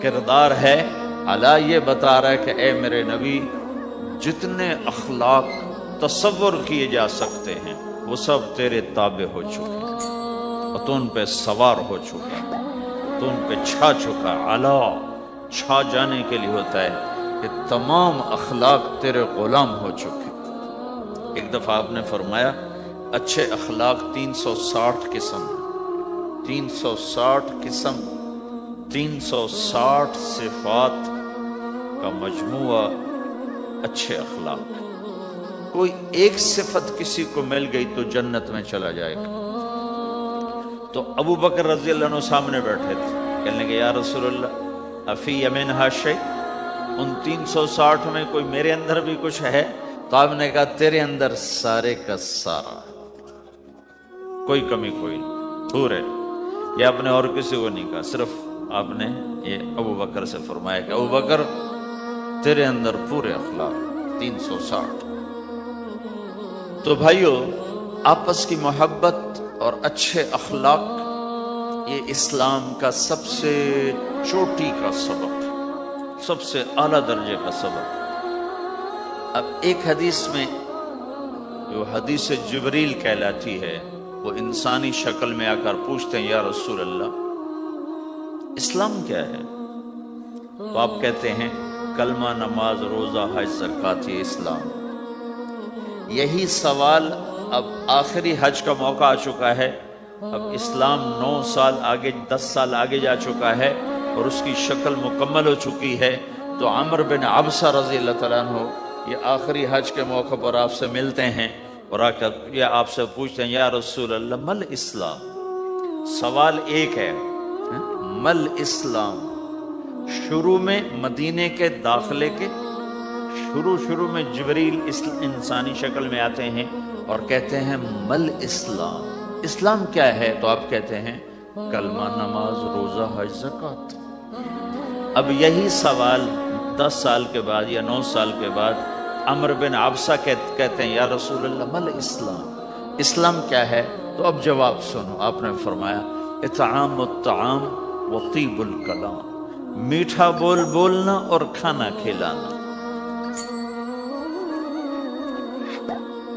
کردار ہے۔ علا یہ بتا رہا ہے کہ اے میرے نبی جتنے اخلاق تصور کیے جا سکتے ہیں وہ سب تیرے تابع ہو چکے ہیں، اور تو ان پہ سوار ہو چکا ہے، تو ان پہ چھا چکا۔ علا چھا جانے کے لیے ہوتا ہے کہ تمام اخلاق تیرے غلام ہو چکے۔ ایک دفعہ آپ نے فرمایا اچھے اخلاق 360 قسم، 360 قسم، 360 صفات کا مجموعہ اچھے اخلاق۔ کوئی ایک صفت کسی کو مل گئی تو جنت میں چلا جائے گا۔ تو ابو بکر رضی اللہ عنہ سامنے بیٹھے تھے، کہنے کہ یا رسول اللہ افی منہا شیء، ان 360 میں کوئی میرے اندر بھی کچھ ہے؟ تو آپ نے کہا تیرے اندر سارے کا سارا، کوئی کمی کوئی نہیں، پورے۔ یہ آپ نے اور کسی کو نہیں کہا، صرف آپ نے یہ ابو بکر سے فرمایا کہ ابو بکر تیرے اندر پورے اخلاق 360۔ تو بھائیو، آپس کی محبت اور اچھے اخلاق یہ اسلام کا سب سے چوٹی کا سبق، سب سے اعلیٰ درجے کا سبق۔ اب ایک حدیث میں جو حدیث جبریل کہلاتی ہے، وہ انسانی شکل میں آ کر پوچھتے ہیں یا رسول اللہ اسلام کیا ہے؟ تو آپ کہتے ہیں کلمہ، نماز، روزہ، حج، زکوٰۃ، یہ اسلام۔ یہی سوال اب آخری حج کا موقع آ چکا ہے، اب اسلام 9 سال آگے، 10 سال آگے جا چکا ہے اور اس کی شکل مکمل ہو چکی ہے۔ تو عمرو بن عبسہ رضی اللہ تعالیٰ عنہ یہ آخری حج کے موقع پر آپ سے ملتے ہیں اور آ کر یہ آپ سے پوچھتے ہیں یا رسول اللہ مل اسلام؟ سوال ایک ہے، مل اسلام؟ شروع میں مدینے کے داخلے کے شروع میں جبریل انسانی شکل میں آتے ہیں اور کہتے ہیں مل اسلام، اسلام کیا ہے؟ تو آپ کہتے ہیں کلمہ، نماز، روزہ، حج، زکوٰۃ۔ اب یہی سوال 10 سال کے بعد یا 9 سال کے بعد عمرو بن عبسہ کہتے ہیں یا رسول اللہ مل اسلام؟ اسلام کیا ہے؟ تو اب جواب سنو، آپ نے فرمایا اطعام الطعام وطیب الکلام، میٹھا بولنا اور کھانا کھلانا۔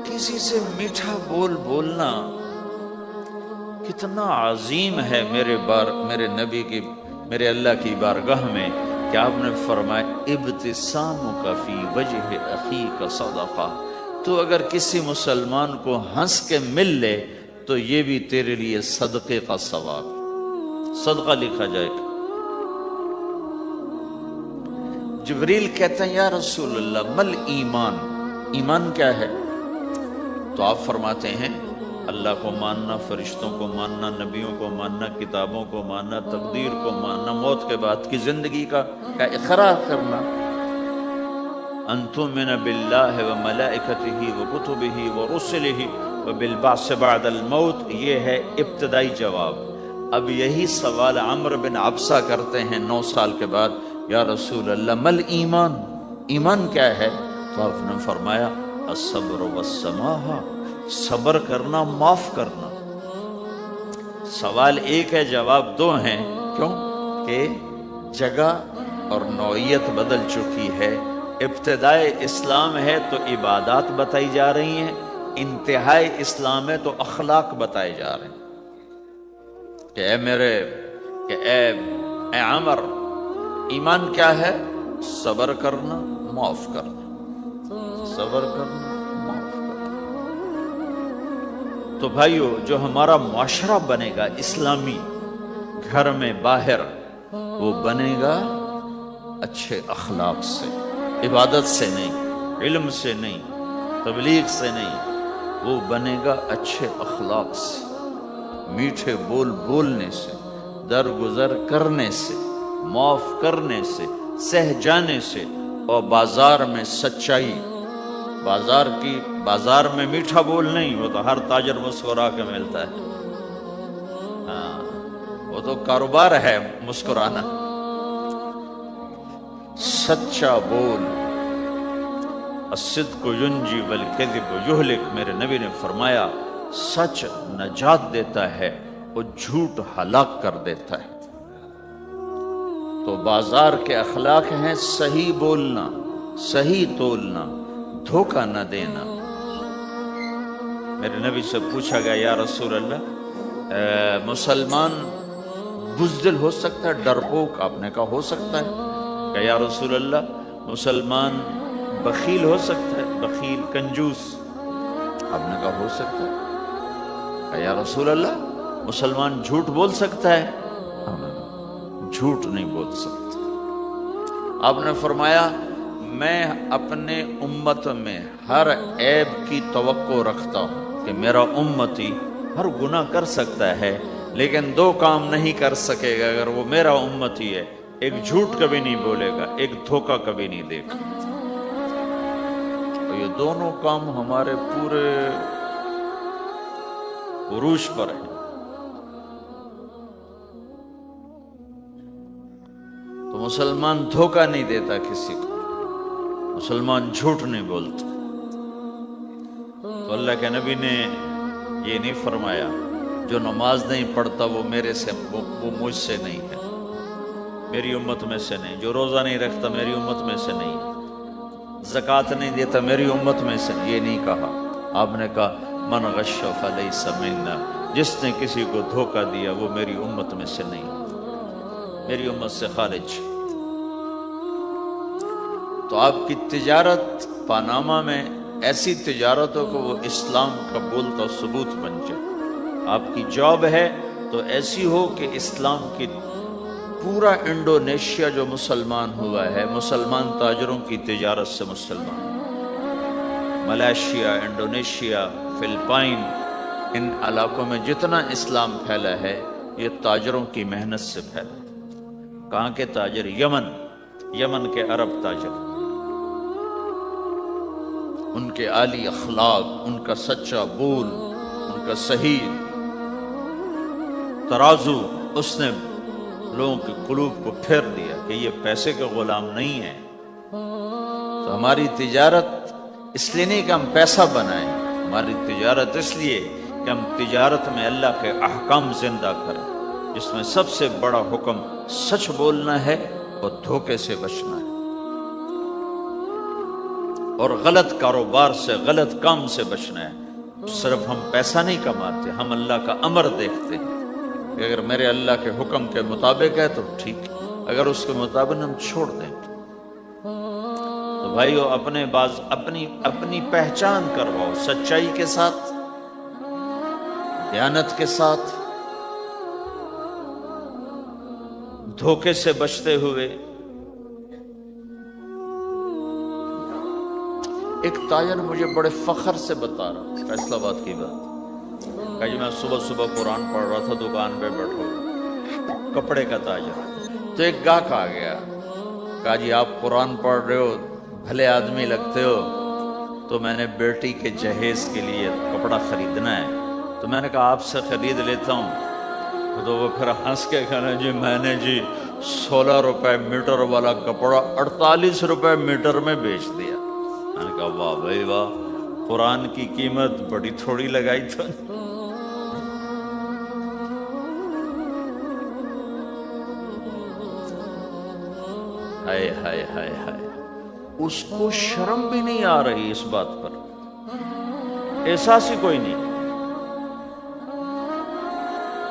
کسی سے میٹھا بولنا کتنا عظیم ہے میرے نبی کی، میرے اللہ کی بارگاہ میں، کہ آپ نے فرمایا ابتسامک فی وجہ اخیک صدقہ، تو اگر کسی مسلمان کو ہنس کے مل لے تو یہ بھی تیرے لیے صدقے کا ثواب، صدقہ لکھا جائے گا۔ جبریل کہتے ہیں یا رسول اللہ مل ایمان، ایمان کیا ہے؟ تو آپ فرماتے ہیں اللہ کو ماننا، فرشتوں کو ماننا، نبیوں کو ماننا، کتابوں کو ماننا، تقدیر کو ماننا، موت کے بعد کی زندگی کا اقرار کرنا. ان تؤمن باللہ وملائکتہ وکتبہ ورسلہ وبالبعث بعد الموت، یہ ہے ابتدائی جواب. اب یہی سوال عمرو بن عبسہ کرتے ہیں 9 سال کے بعد، یا رسول اللہ مل ایمان، ایمان کیا ہے؟ تو آپ نے فرمایا الصبر والسماحہ، صبر کرنا، معاف کرنا. سوال ایک ہے، جواب 2 ہیں. کیوں؟ کہ جگہ اور نوعیت بدل چکی ہے. ابتدائے اسلام ہے تو عبادات بتائی جا رہی ہیں، انتہائی اسلام ہے تو اخلاق بتائے جا رہے ہیں. کہ اے عمر، ایمان کیا ہے؟ صبر کرنا، معاف کرنا. صبر کرنا، معاف کرنا. تو بھائیو، جو ہمارا معاشرہ بنے گا اسلامی، گھر میں باہر، وہ بنے گا اچھے اخلاق سے، عبادت سے نہیں، علم سے نہیں، تبلیغ سے نہیں. وہ بنے گا اچھے اخلاق سے، میٹھے بول بولنے سے، درگزر کرنے سے، معاف کرنے سے، سہ جانے سے، اور بازار میں سچائی. بازار میں میٹھا بول نہیں، وہ تو ہر تاجر مسکرا کے ملتا ہے. ہاں، وہ تو کاروبار ہے مسکرانا. سچا بول، الصدق ینجی والکذب یہلک. میرے نبی نے فرمایا سچ نجات دیتا ہے اور جھوٹ ہلاک کر دیتا ہے. تو بازار کے اخلاق ہیں صحیح بولنا، صحیح تولنا، دھوکہ نہ دینا. میرے نبی سے پوچھا گیا یا رسول اللہ مسلمان بزدل ہو سکتا ہے، ڈرپوک؟ آپ نے کہا ہو سکتا ہے. کہ یا رسول اللہ مسلمان بخیل ہو سکتا ہے؟ بخیل، کنجوس؟ آپ نے کہا ہو سکتا ہے. کہ یا رسول اللہ مسلمان جھوٹ بول سکتا ہے؟ جھوٹ نہیں بول سکتا. آپ نے فرمایا میں اپنے امت میں ہر عیب کی توقع رکھتا ہوں کہ میرا امتی ہر گناہ کر سکتا ہے لیکن 2 کام نہیں کر سکے گا اگر وہ میرا امتی ہے. ایک جھوٹ کبھی نہیں بولے گا، ایک دھوکہ کبھی نہیں دے گا. یہ دونوں کام ہمارے پورے عروج پر ہیں. تو مسلمان دھوکہ نہیں دیتا کسی کو، مسلمان جھوٹ نہیں بولتا. تو اللہ کے نبی نے یہ نہیں فرمایا جو نماز نہیں پڑھتا وہ میرے سے، وہ مجھ سے نہیں ہے، میری امت میں سے نہیں. جو روزہ نہیں رکھتا میری امت میں سے نہیں، زکوٰۃ نہیں دیتا میری امت میں سے. یہ نہیں کہا. آپ نے کہا من غش فلیس منا، جس نے کسی کو دھوکہ دیا وہ میری امت میں سے نہیں، میری امت سے خارج. تو آپ کی تجارت پاناما میں ایسی تجارت ہو کہ وہ اسلام کا بولتا ثبوت بن جائے. آپ کی جاب ہے تو ایسی ہو کہ اسلام کی پورا انڈونیشیا جو مسلمان ہوا ہے، مسلمان تاجروں کی تجارت سے مسلمان. ملائیشیا، انڈونیشیا، فلپائن، ان علاقوں میں جتنا اسلام پھیلا ہے یہ تاجروں کی محنت سے پھیلا. کہاں کے تاجر؟ یمن کے عرب تاجر. ان کے عالی اخلاق، ان کا سچا بول، ان کا صحیح ترازو، اس نے لوگوں کے قلوب کو پھیر دیا کہ یہ پیسے کے غلام نہیں ہیں. تو ہماری تجارت اس لیے نہیں کہ ہم پیسہ بنائیں، ہماری تجارت اس لیے کہ ہم تجارت میں اللہ کے احکام زندہ کریں، جس میں سب سے بڑا حکم سچ بولنا ہے اور دھوکے سے بچنا ہے، اور غلط کاروبار سے، غلط کام سے بچنا ہے. صرف ہم پیسہ نہیں کماتے، ہم اللہ کا امر دیکھتے ہیں کہ اگر میرے اللہ کے حکم کے مطابق ہے تو ٹھیک ہے، اگر اس کے مطابق ہم چھوڑ دیں. تو بھائیو اپنی پہچان کرواؤ سچائی کے ساتھ، دیانت کے ساتھ، دھوکے سے بچتے ہوئے. ایک تاجر مجھے بڑے فخر سے بتا رہا، فیصل آباد کی بات، کہا جی میں صبح صبح قرآن پڑھ رہا تھا دکان پہ بیٹھا کپڑے کا تاجر، تو ایک گاہک آ گیا، کہا جی آپ قرآن پڑھ رہے ہو، بھلے آدمی لگتے ہو، تو میں نے بیٹی کے جہیز کے لیے کپڑا خریدنا ہے، تو میں نے کہا آپ سے خرید لیتا ہوں۔ تو وہ پھر ہنس کے کہنا جی میں نے جی 16 روپے میٹر والا کپڑا 48 روپے میٹر میں بیچ دیا۔ میں نے کہا واہ بھائی واہ، قرآن کی قیمت بڑی تھوڑی لگائی تو۔ ہائے ہائے ہائے ہائے، اس کو شرم بھی نہیں آ رہی اس بات پر، احساس ہی کوئی نہیں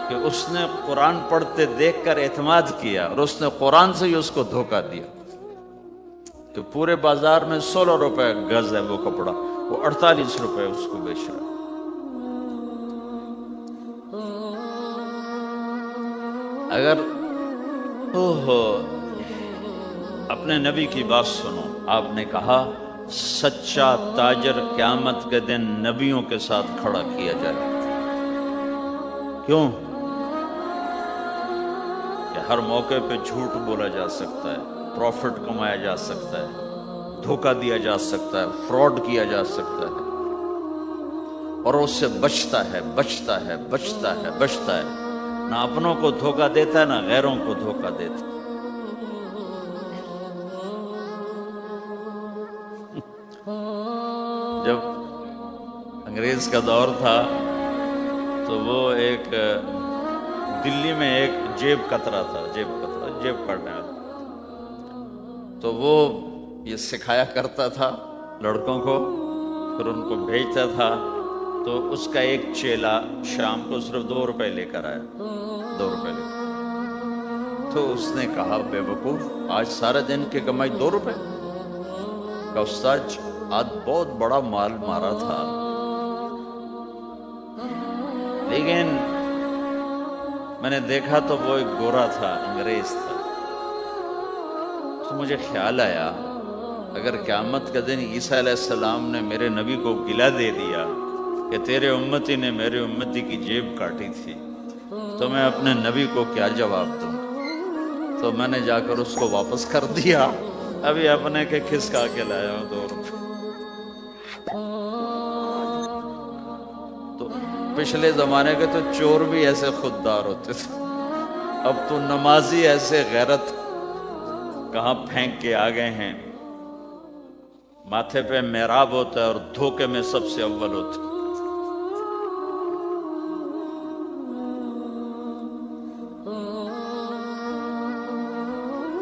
کہ اس نے قرآن پڑھتے دیکھ کر اعتماد کیا اور اس نے قرآن سے ہی اس کو دھوکہ دیا کہ پورے بازار میں 16 روپے گز ہے وہ کپڑا، وہ 48 روپے اس کو بیچ رہا۔ اگر اپنے نبی کی بات سنو، آپ نے کہا سچا تاجر قیامت کے دن نبیوں کے ساتھ کھڑا کیا جائے۔ کیوں؟ کہ ہر موقع پہ جھوٹ بولا جا سکتا ہے، پروفٹ کمایا جا سکتا ہے، دھوکہ دیا جا سکتا ہے، فراڈ کیا جا سکتا ہے، اور اس سے بچتا ہے بچتا ہے بچتا ہے بچتا ہے، نہ اپنوں کو دھوکہ دیتا ہے نہ غیروں کو دھوکہ دیتا ہے۔ جب انگریز کا دور تھا تو وہ ایک دلی میں ایک جیب کترا تھا، جیب کاٹنے والا، تو وہ یہ سکھایا کرتا تھا لڑکوں کو، پھر ان کو بھیجتا تھا، تو اس کا ایک چیلا شام کو صرف 2 روپے لے کر آیا، 2 روپے لے کر، تو اس نے کہا بے وقوف آج سارے دن کی کمائی 2 روپے؟ کہا استاد آج بہت بڑا مال مارا تھا، لیکن میں نے دیکھا تو وہ ایک گورا تھا، انگریز تھا، تو مجھے خیال آیا اگر قیامت کا دن عیسیٰ علیہ السلام نے میرے نبی کو گلہ دے دیا کہ تیرے امتی نے میرے امتی کی جیب کاٹی تھی، تو میں اپنے نبی کو کیا جواب دوں؟ تو میں نے جا کر اس کو واپس کر دیا، ابھی اپنے کے کھسکا کے لایا ہوں 2 روپے۔ تو پچھلے زمانے کے تو چور بھی ایسے خوددار ہوتے تھے، اب تو نمازی ایسے غیرت کہاں پھینک کے آ گئے ہیں، ماتھے پہ محراب ہوتا ہے اور دھوکے میں سب سے اول ہوتا ہے۔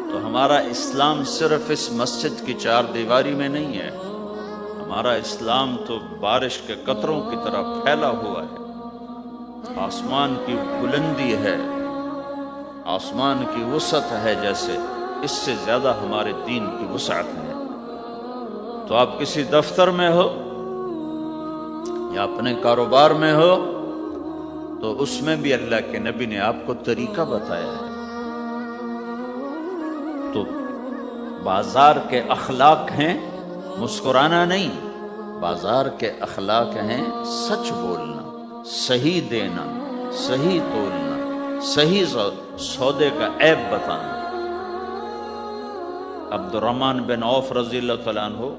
تو ہمارا اسلام صرف اس مسجد کی 4 دیواری میں نہیں ہے، ہمارا اسلام تو بارش کے قطروں کی طرح پھیلا ہوا ہے، آسمان کی بلندی ہے، آسمان کی وسعت ہے، جیسے اس سے زیادہ ہمارے دین کی وسعت ہے۔ تو آپ کسی دفتر میں ہو یا اپنے کاروبار میں ہو تو اس میں بھی اللہ کے نبی نے آپ کو طریقہ بتایا ہے۔ تو بازار کے اخلاق ہیں مسکرانا نہیں، بازار کے اخلاق ہیں سچ بولنا، صحیح دینا، صحیح تولنا، صحیح سودے کا عیب بتانا۔ عبد الرحمن بن عوف رضی اللہ تعالیٰ عنہ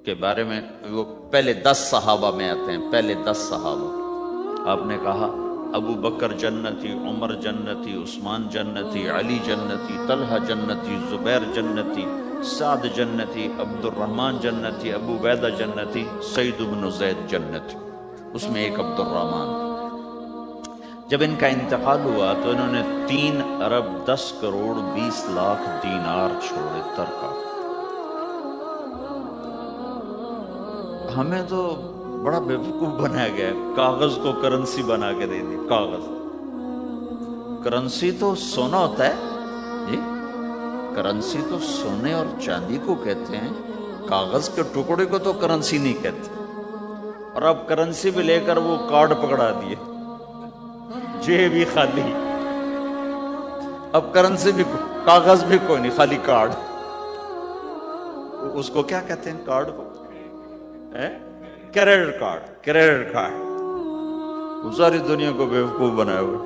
کے بارے میں، وہ پہلے 10 صحابہ میں آتے ہیں، پہلے 10 صحابہ۔ آپ نے کہا ابو بکر جنتی، عمر جنتی، عثمان جنتی، علی جنتی، طلحہ جنتی، زبیر جنتی، سعد جنتی، عبد الرحمن جنتی، ابو عبیدہ جنتی، سعید بن زید جنتی، اس میں ایک عبد الرحمن۔ جب ان کا انتقال ہوا تو انہوں نے 3 ارب 10 کروڑ 20 لاکھ دینار چھوڑے ترکا۔ ہمیں تو بڑا بیوقوف بنایا گیا ہے، کاغذ کو کرنسی بنا کے دے دی۔ کاغذ، کرنسی تو سونا ہوتا ہے جی، کرنسی تو سونے اور چاندی کو کہتے ہیں، کاغذ کے ٹکڑے کو تو کرنسی نہیں کہتے۔ اور اب کرنسی بھی لے کر وہ کارڈ پکڑا دیے، جیب بھی خالی، اب کرنسی بھی، کاغذ بھی کوئی نہیں، خالی کارڈ۔ اس کو کیا کہتے ہیں کارڈ کو؟ Credit card, credit card. وہ ساری دنیا کو بیوقوف بنائے ہوئے،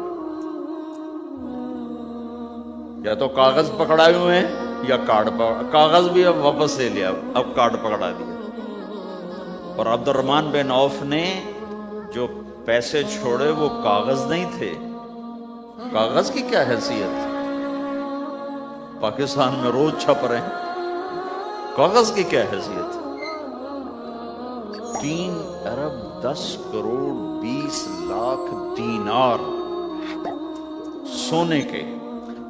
یا تو کاغذ پکڑائے ہوئے ہیں یا کارڈ کاغذ بھی اب واپس لے لیا، اب کارڈ پکڑا دیا۔ اور عبد الرحمن بن عوف نے جو پیسے چھوڑے وہ کاغذ نہیں تھے، کاغذ کی کیا حیثیت، پاکستان میں روز چھپ رہے ہیں، کاغذ کی کیا حیثیت؟ 3 ارب 10 کروڑ 20 لاکھ دینار سونے کے،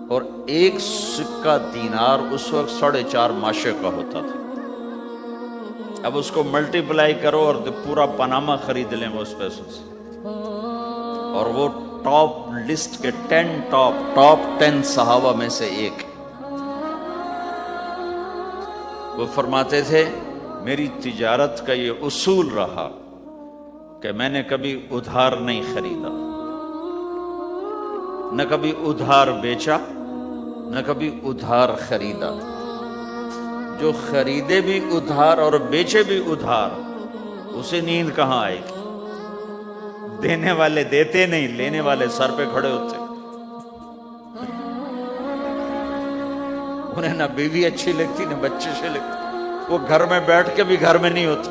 اور ایک سکہ دینار اس وقت 4.5 ماشے کا ہوتا تھا۔ اب اس کو ملٹی پلائی کرو اور پورا پاناما خرید لیں اس پیسوں سے۔ اور وہ ٹاپ لسٹ کے ٹاپ 10 صحابہ میں سے ایک، وہ فرماتے تھے میری تجارت کا یہ اصول رہا کہ میں نے کبھی ادھار نہیں خریدا، نہ کبھی ادھار بیچا، نہ کبھی ادھار خریدا۔ جو خریدے بھی ادھار اور بیچے بھی ادھار، اسے نیند کہاں آئے گی؟ دینے والے دیتے نہیں، لینے والے سر پہ کھڑے ہوتے۔ انہیں نہ بیوی اچھی لگتی نہ بچے اچھے لگتے، وہ گھر میں بیٹھ کے بھی گھر میں نہیں ہوتے۔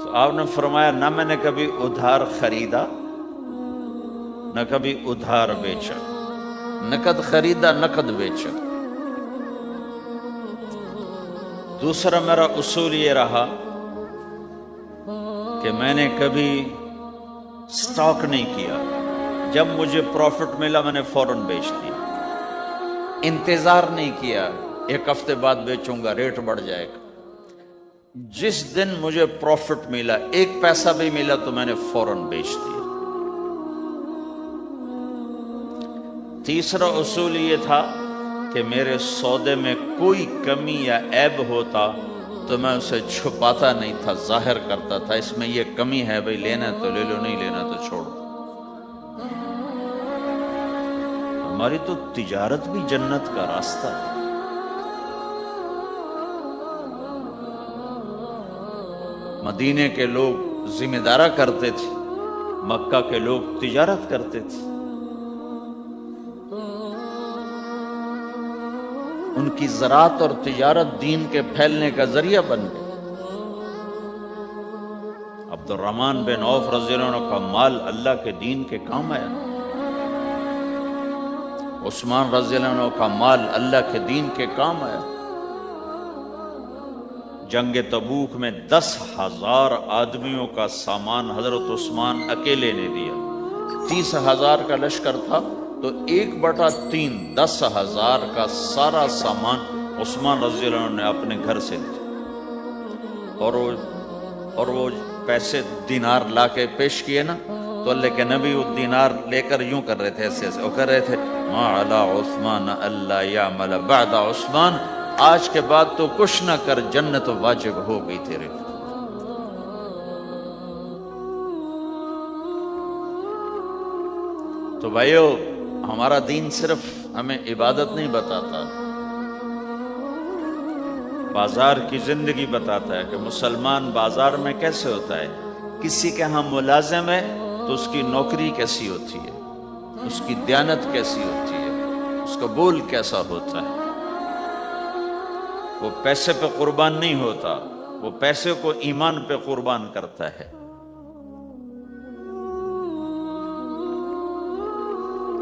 تو آپ نے فرمایا نہ میں نے کبھی ادھار خریدا نہ کبھی ادھار بیچا، نقد خریدا نقد بیچا۔ دوسرا میرا اصول یہ رہا کہ میں نے کبھی سٹاک نہیں کیا، جب مجھے پروفٹ ملا میں نے فوراً بیچ دیا، انتظار نہیں کیا 1 ہفتے بعد بیچوں گا ریٹ بڑھ جائے گا۔ جس دن مجھے پروفٹ ملا 1 پیسہ بھی ملا تو میں نے فوراً بیچ دیا۔ تیسرا اصول یہ تھا کہ میرے سودے میں کوئی کمی یا عیب ہوتا تو میں اسے چھپاتا نہیں تھا، ظاہر کرتا تھا، اس میں یہ کمی ہے بھئی، لینا تو لے لو، نہیں لینا تو چھوڑ دو۔ ہماری تو تجارت بھی جنت کا راستہ ہے۔ مدینے کے لوگ ذمہ دارہ کرتے تھے، مکہ کے لوگ تجارت کرتے تھے، ان کی زراعت اور تجارت دین کے پھیلنے کا ذریعہ بن گئی۔ عبد الرحمن بن عوف رضی اللہ عنہ کا مال اللہ کے دین کے کام آیا، عثمان رضی اللہ عنہ کا مال اللہ کے دین کے کام آیا۔ جنگ تبوک میں 10,000 آدمیوں کا سامان حضرت عثمان اکیلے نے دیا۔ 30,000 کا لشکر تھا تو 1/3 10,000 کا سارا سامان عثمان رضی اللہ عنہ نے اپنے گھر سے دیا۔ اور وہ پیسے دینار لا کے پیش کیے نا تو اللہ کے نبی وہ دینار لے کر یوں کر رہے تھے، ایسے ایسے، وہ کر رہے تھے ما علی عثمان اللہ یعمل بعد عثمان، آج کے بعد تو کچھ نہ کر، جنت واجب ہو گئی تیرے۔ تو بھائیو، ہمارا دین صرف ہمیں عبادت نہیں بتاتا، بازار کی زندگی بتاتا ہے کہ مسلمان بازار میں کیسے ہوتا ہے۔ کسی کے ہاں ملازم ہے تو اس کی نوکری کیسی ہوتی ہے، اس کی دیانت کیسی ہوتی ہے، اس کا بول کیسا ہوتا ہے۔ وہ پیسے پہ قربان نہیں ہوتا، وہ پیسے کو ایمان پہ قربان کرتا ہے۔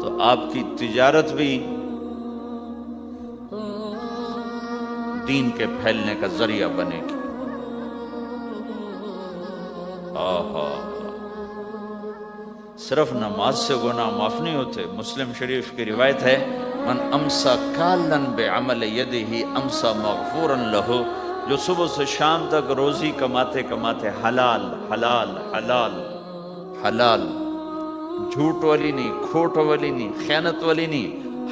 تو آپ کی تجارت بھی دین کے پھیلنے کا ذریعہ بنے گی۔ صرف نماز سے گناہ معاف نہیں ہوتے۔ مسلم شریف کی روایت ہے من امسا کالن بعمل یدہ امسا مغفورا لہ، جو صبح سے شام تک روزی کماتے کماتے حلال حلال حلال حلال، جھوٹ والی نہیں، کھوٹ والی نہیں، خیانت والی نہیں،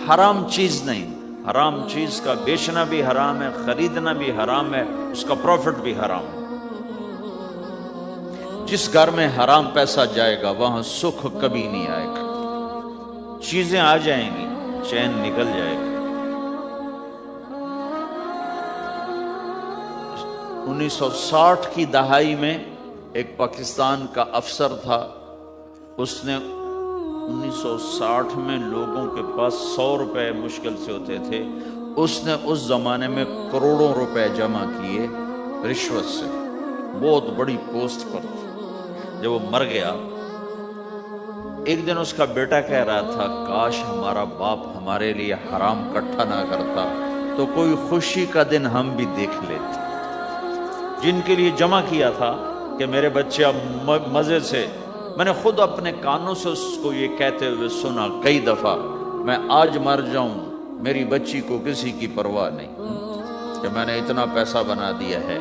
حرام چیز نہیں، حرام چیز کا بیچنا بھی حرام ہے، خریدنا بھی حرام ہے، اس کا پروفٹ بھی حرام ہے۔ جس گھر میں حرام پیسہ جائے گا وہاں سکھ کبھی نہیں آئے گا، چیزیں آ جائیں گی، چین نکل جائے گا۔ 1960 کی دہائی میں ایک پاکستان کا افسر تھا، اس نے 1960 میں لوگوں کے پاس 100 روپے مشکل سے ہوتے تھے، اس نے اس زمانے میں کروڑوں روپے جمع کیے رشوت سے، بہت بڑی پوسٹ پر تھا۔ جب وہ مر گیا، ایک دن اس کا بیٹا کہہ رہا تھا کاش ہمارا باپ ہمارے لیے حرام کٹھا نہ کرتا تو کوئی خوشی کا دن ہم بھی دیکھ لیتے۔ جن کے لیے جمع کیا تھا کہ میرے بچے اب مزے سے، میں نے خود اپنے کانوں سے اس کو یہ کہتے ہوئے سنا کئی دفعہ، میں آج مر جاؤں میری بچی کو کسی کی پرواہ نہیں کہ میں نے اتنا پیسہ بنا دیا ہے۔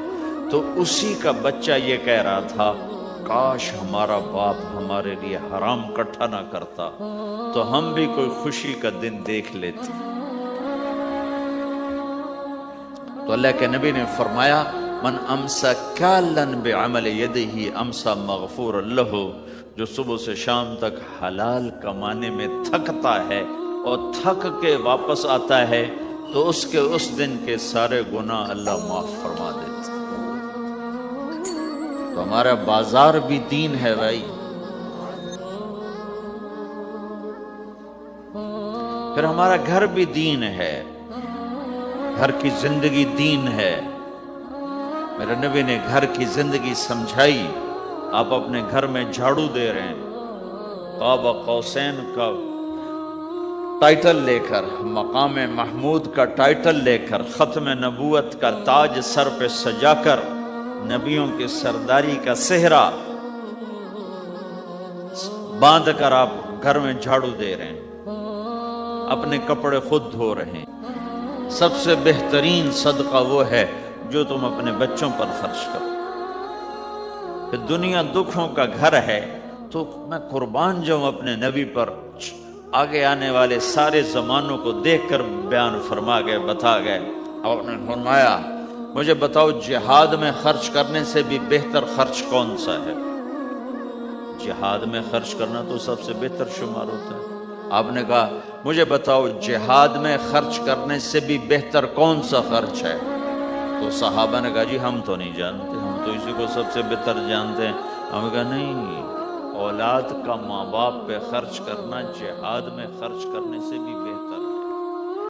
تو اسی کا بچہ یہ کہہ رہا تھا کاش ہمارا باپ ہمارے لیے حرام کٹھا نہ کرتا تو ہم بھی کوئی خوشی کا دن دیکھ لیتے۔ تو اللہ کے نبی نے فرمایا من امسا کالن بعمل یدہ امسا مغفور لہ، جو صبح سے شام تک حلال کمانے میں تھکتا ہے اور تھک کے واپس آتا ہے تو اس کے اس دن کے سارے گناہ اللہ معاف فرما دیتا۔ تو ہمارا بازار بھی دین ہے بھائی، پھر ہمارا گھر بھی دین ہے، گھر کی زندگی دین ہے۔ میرے نبی نے گھر کی زندگی سمجھائی۔ آپ اپنے گھر میں جھاڑو دے رہے ہیں، قاب قوسین کا ٹائٹل لے کر، مقام محمود کا ٹائٹل لے کر، ختم نبوت کا تاج سر پہ سجا کر، نبیوں کی سرداری کا صحرا باندھ کر آپ گھر میں جھاڑو دے رہے ہیں، اپنے کپڑے خود دھو رہے ہیں۔ سب سے بہترین صدقہ وہ ہے جو تم اپنے بچوں پر خرچ کرو۔ کہ دنیا دکھوں کا گھر ہے تو میں قربان جاؤں اپنے نبی پر۔ آگے آنے والے سارے زمانوں کو دیکھ کر بیان فرما گئے، بتا گئے۔ آپ نے فرمایا مجھے بتاؤ جہاد میں خرچ کرنے سے بھی بہتر خرچ کون سا ہے؟ جہاد میں خرچ کرنا تو سب سے بہتر شمار ہوتا ہے۔ آپ نے کہا مجھے بتاؤ جہاد میں خرچ کرنے سے بھی بہتر کون سا خرچ ہے؟ تو صحابہ نے کہا جی ہم تو نہیں جانتے، ہم تو اسی کو سب سے بہتر جانتے ہیں۔ ہم نے کہا نہیں، اولاد کا ماں باپ پہ خرچ کرنا جہاد میں خرچ کرنے سے بھی بہتر ہے۔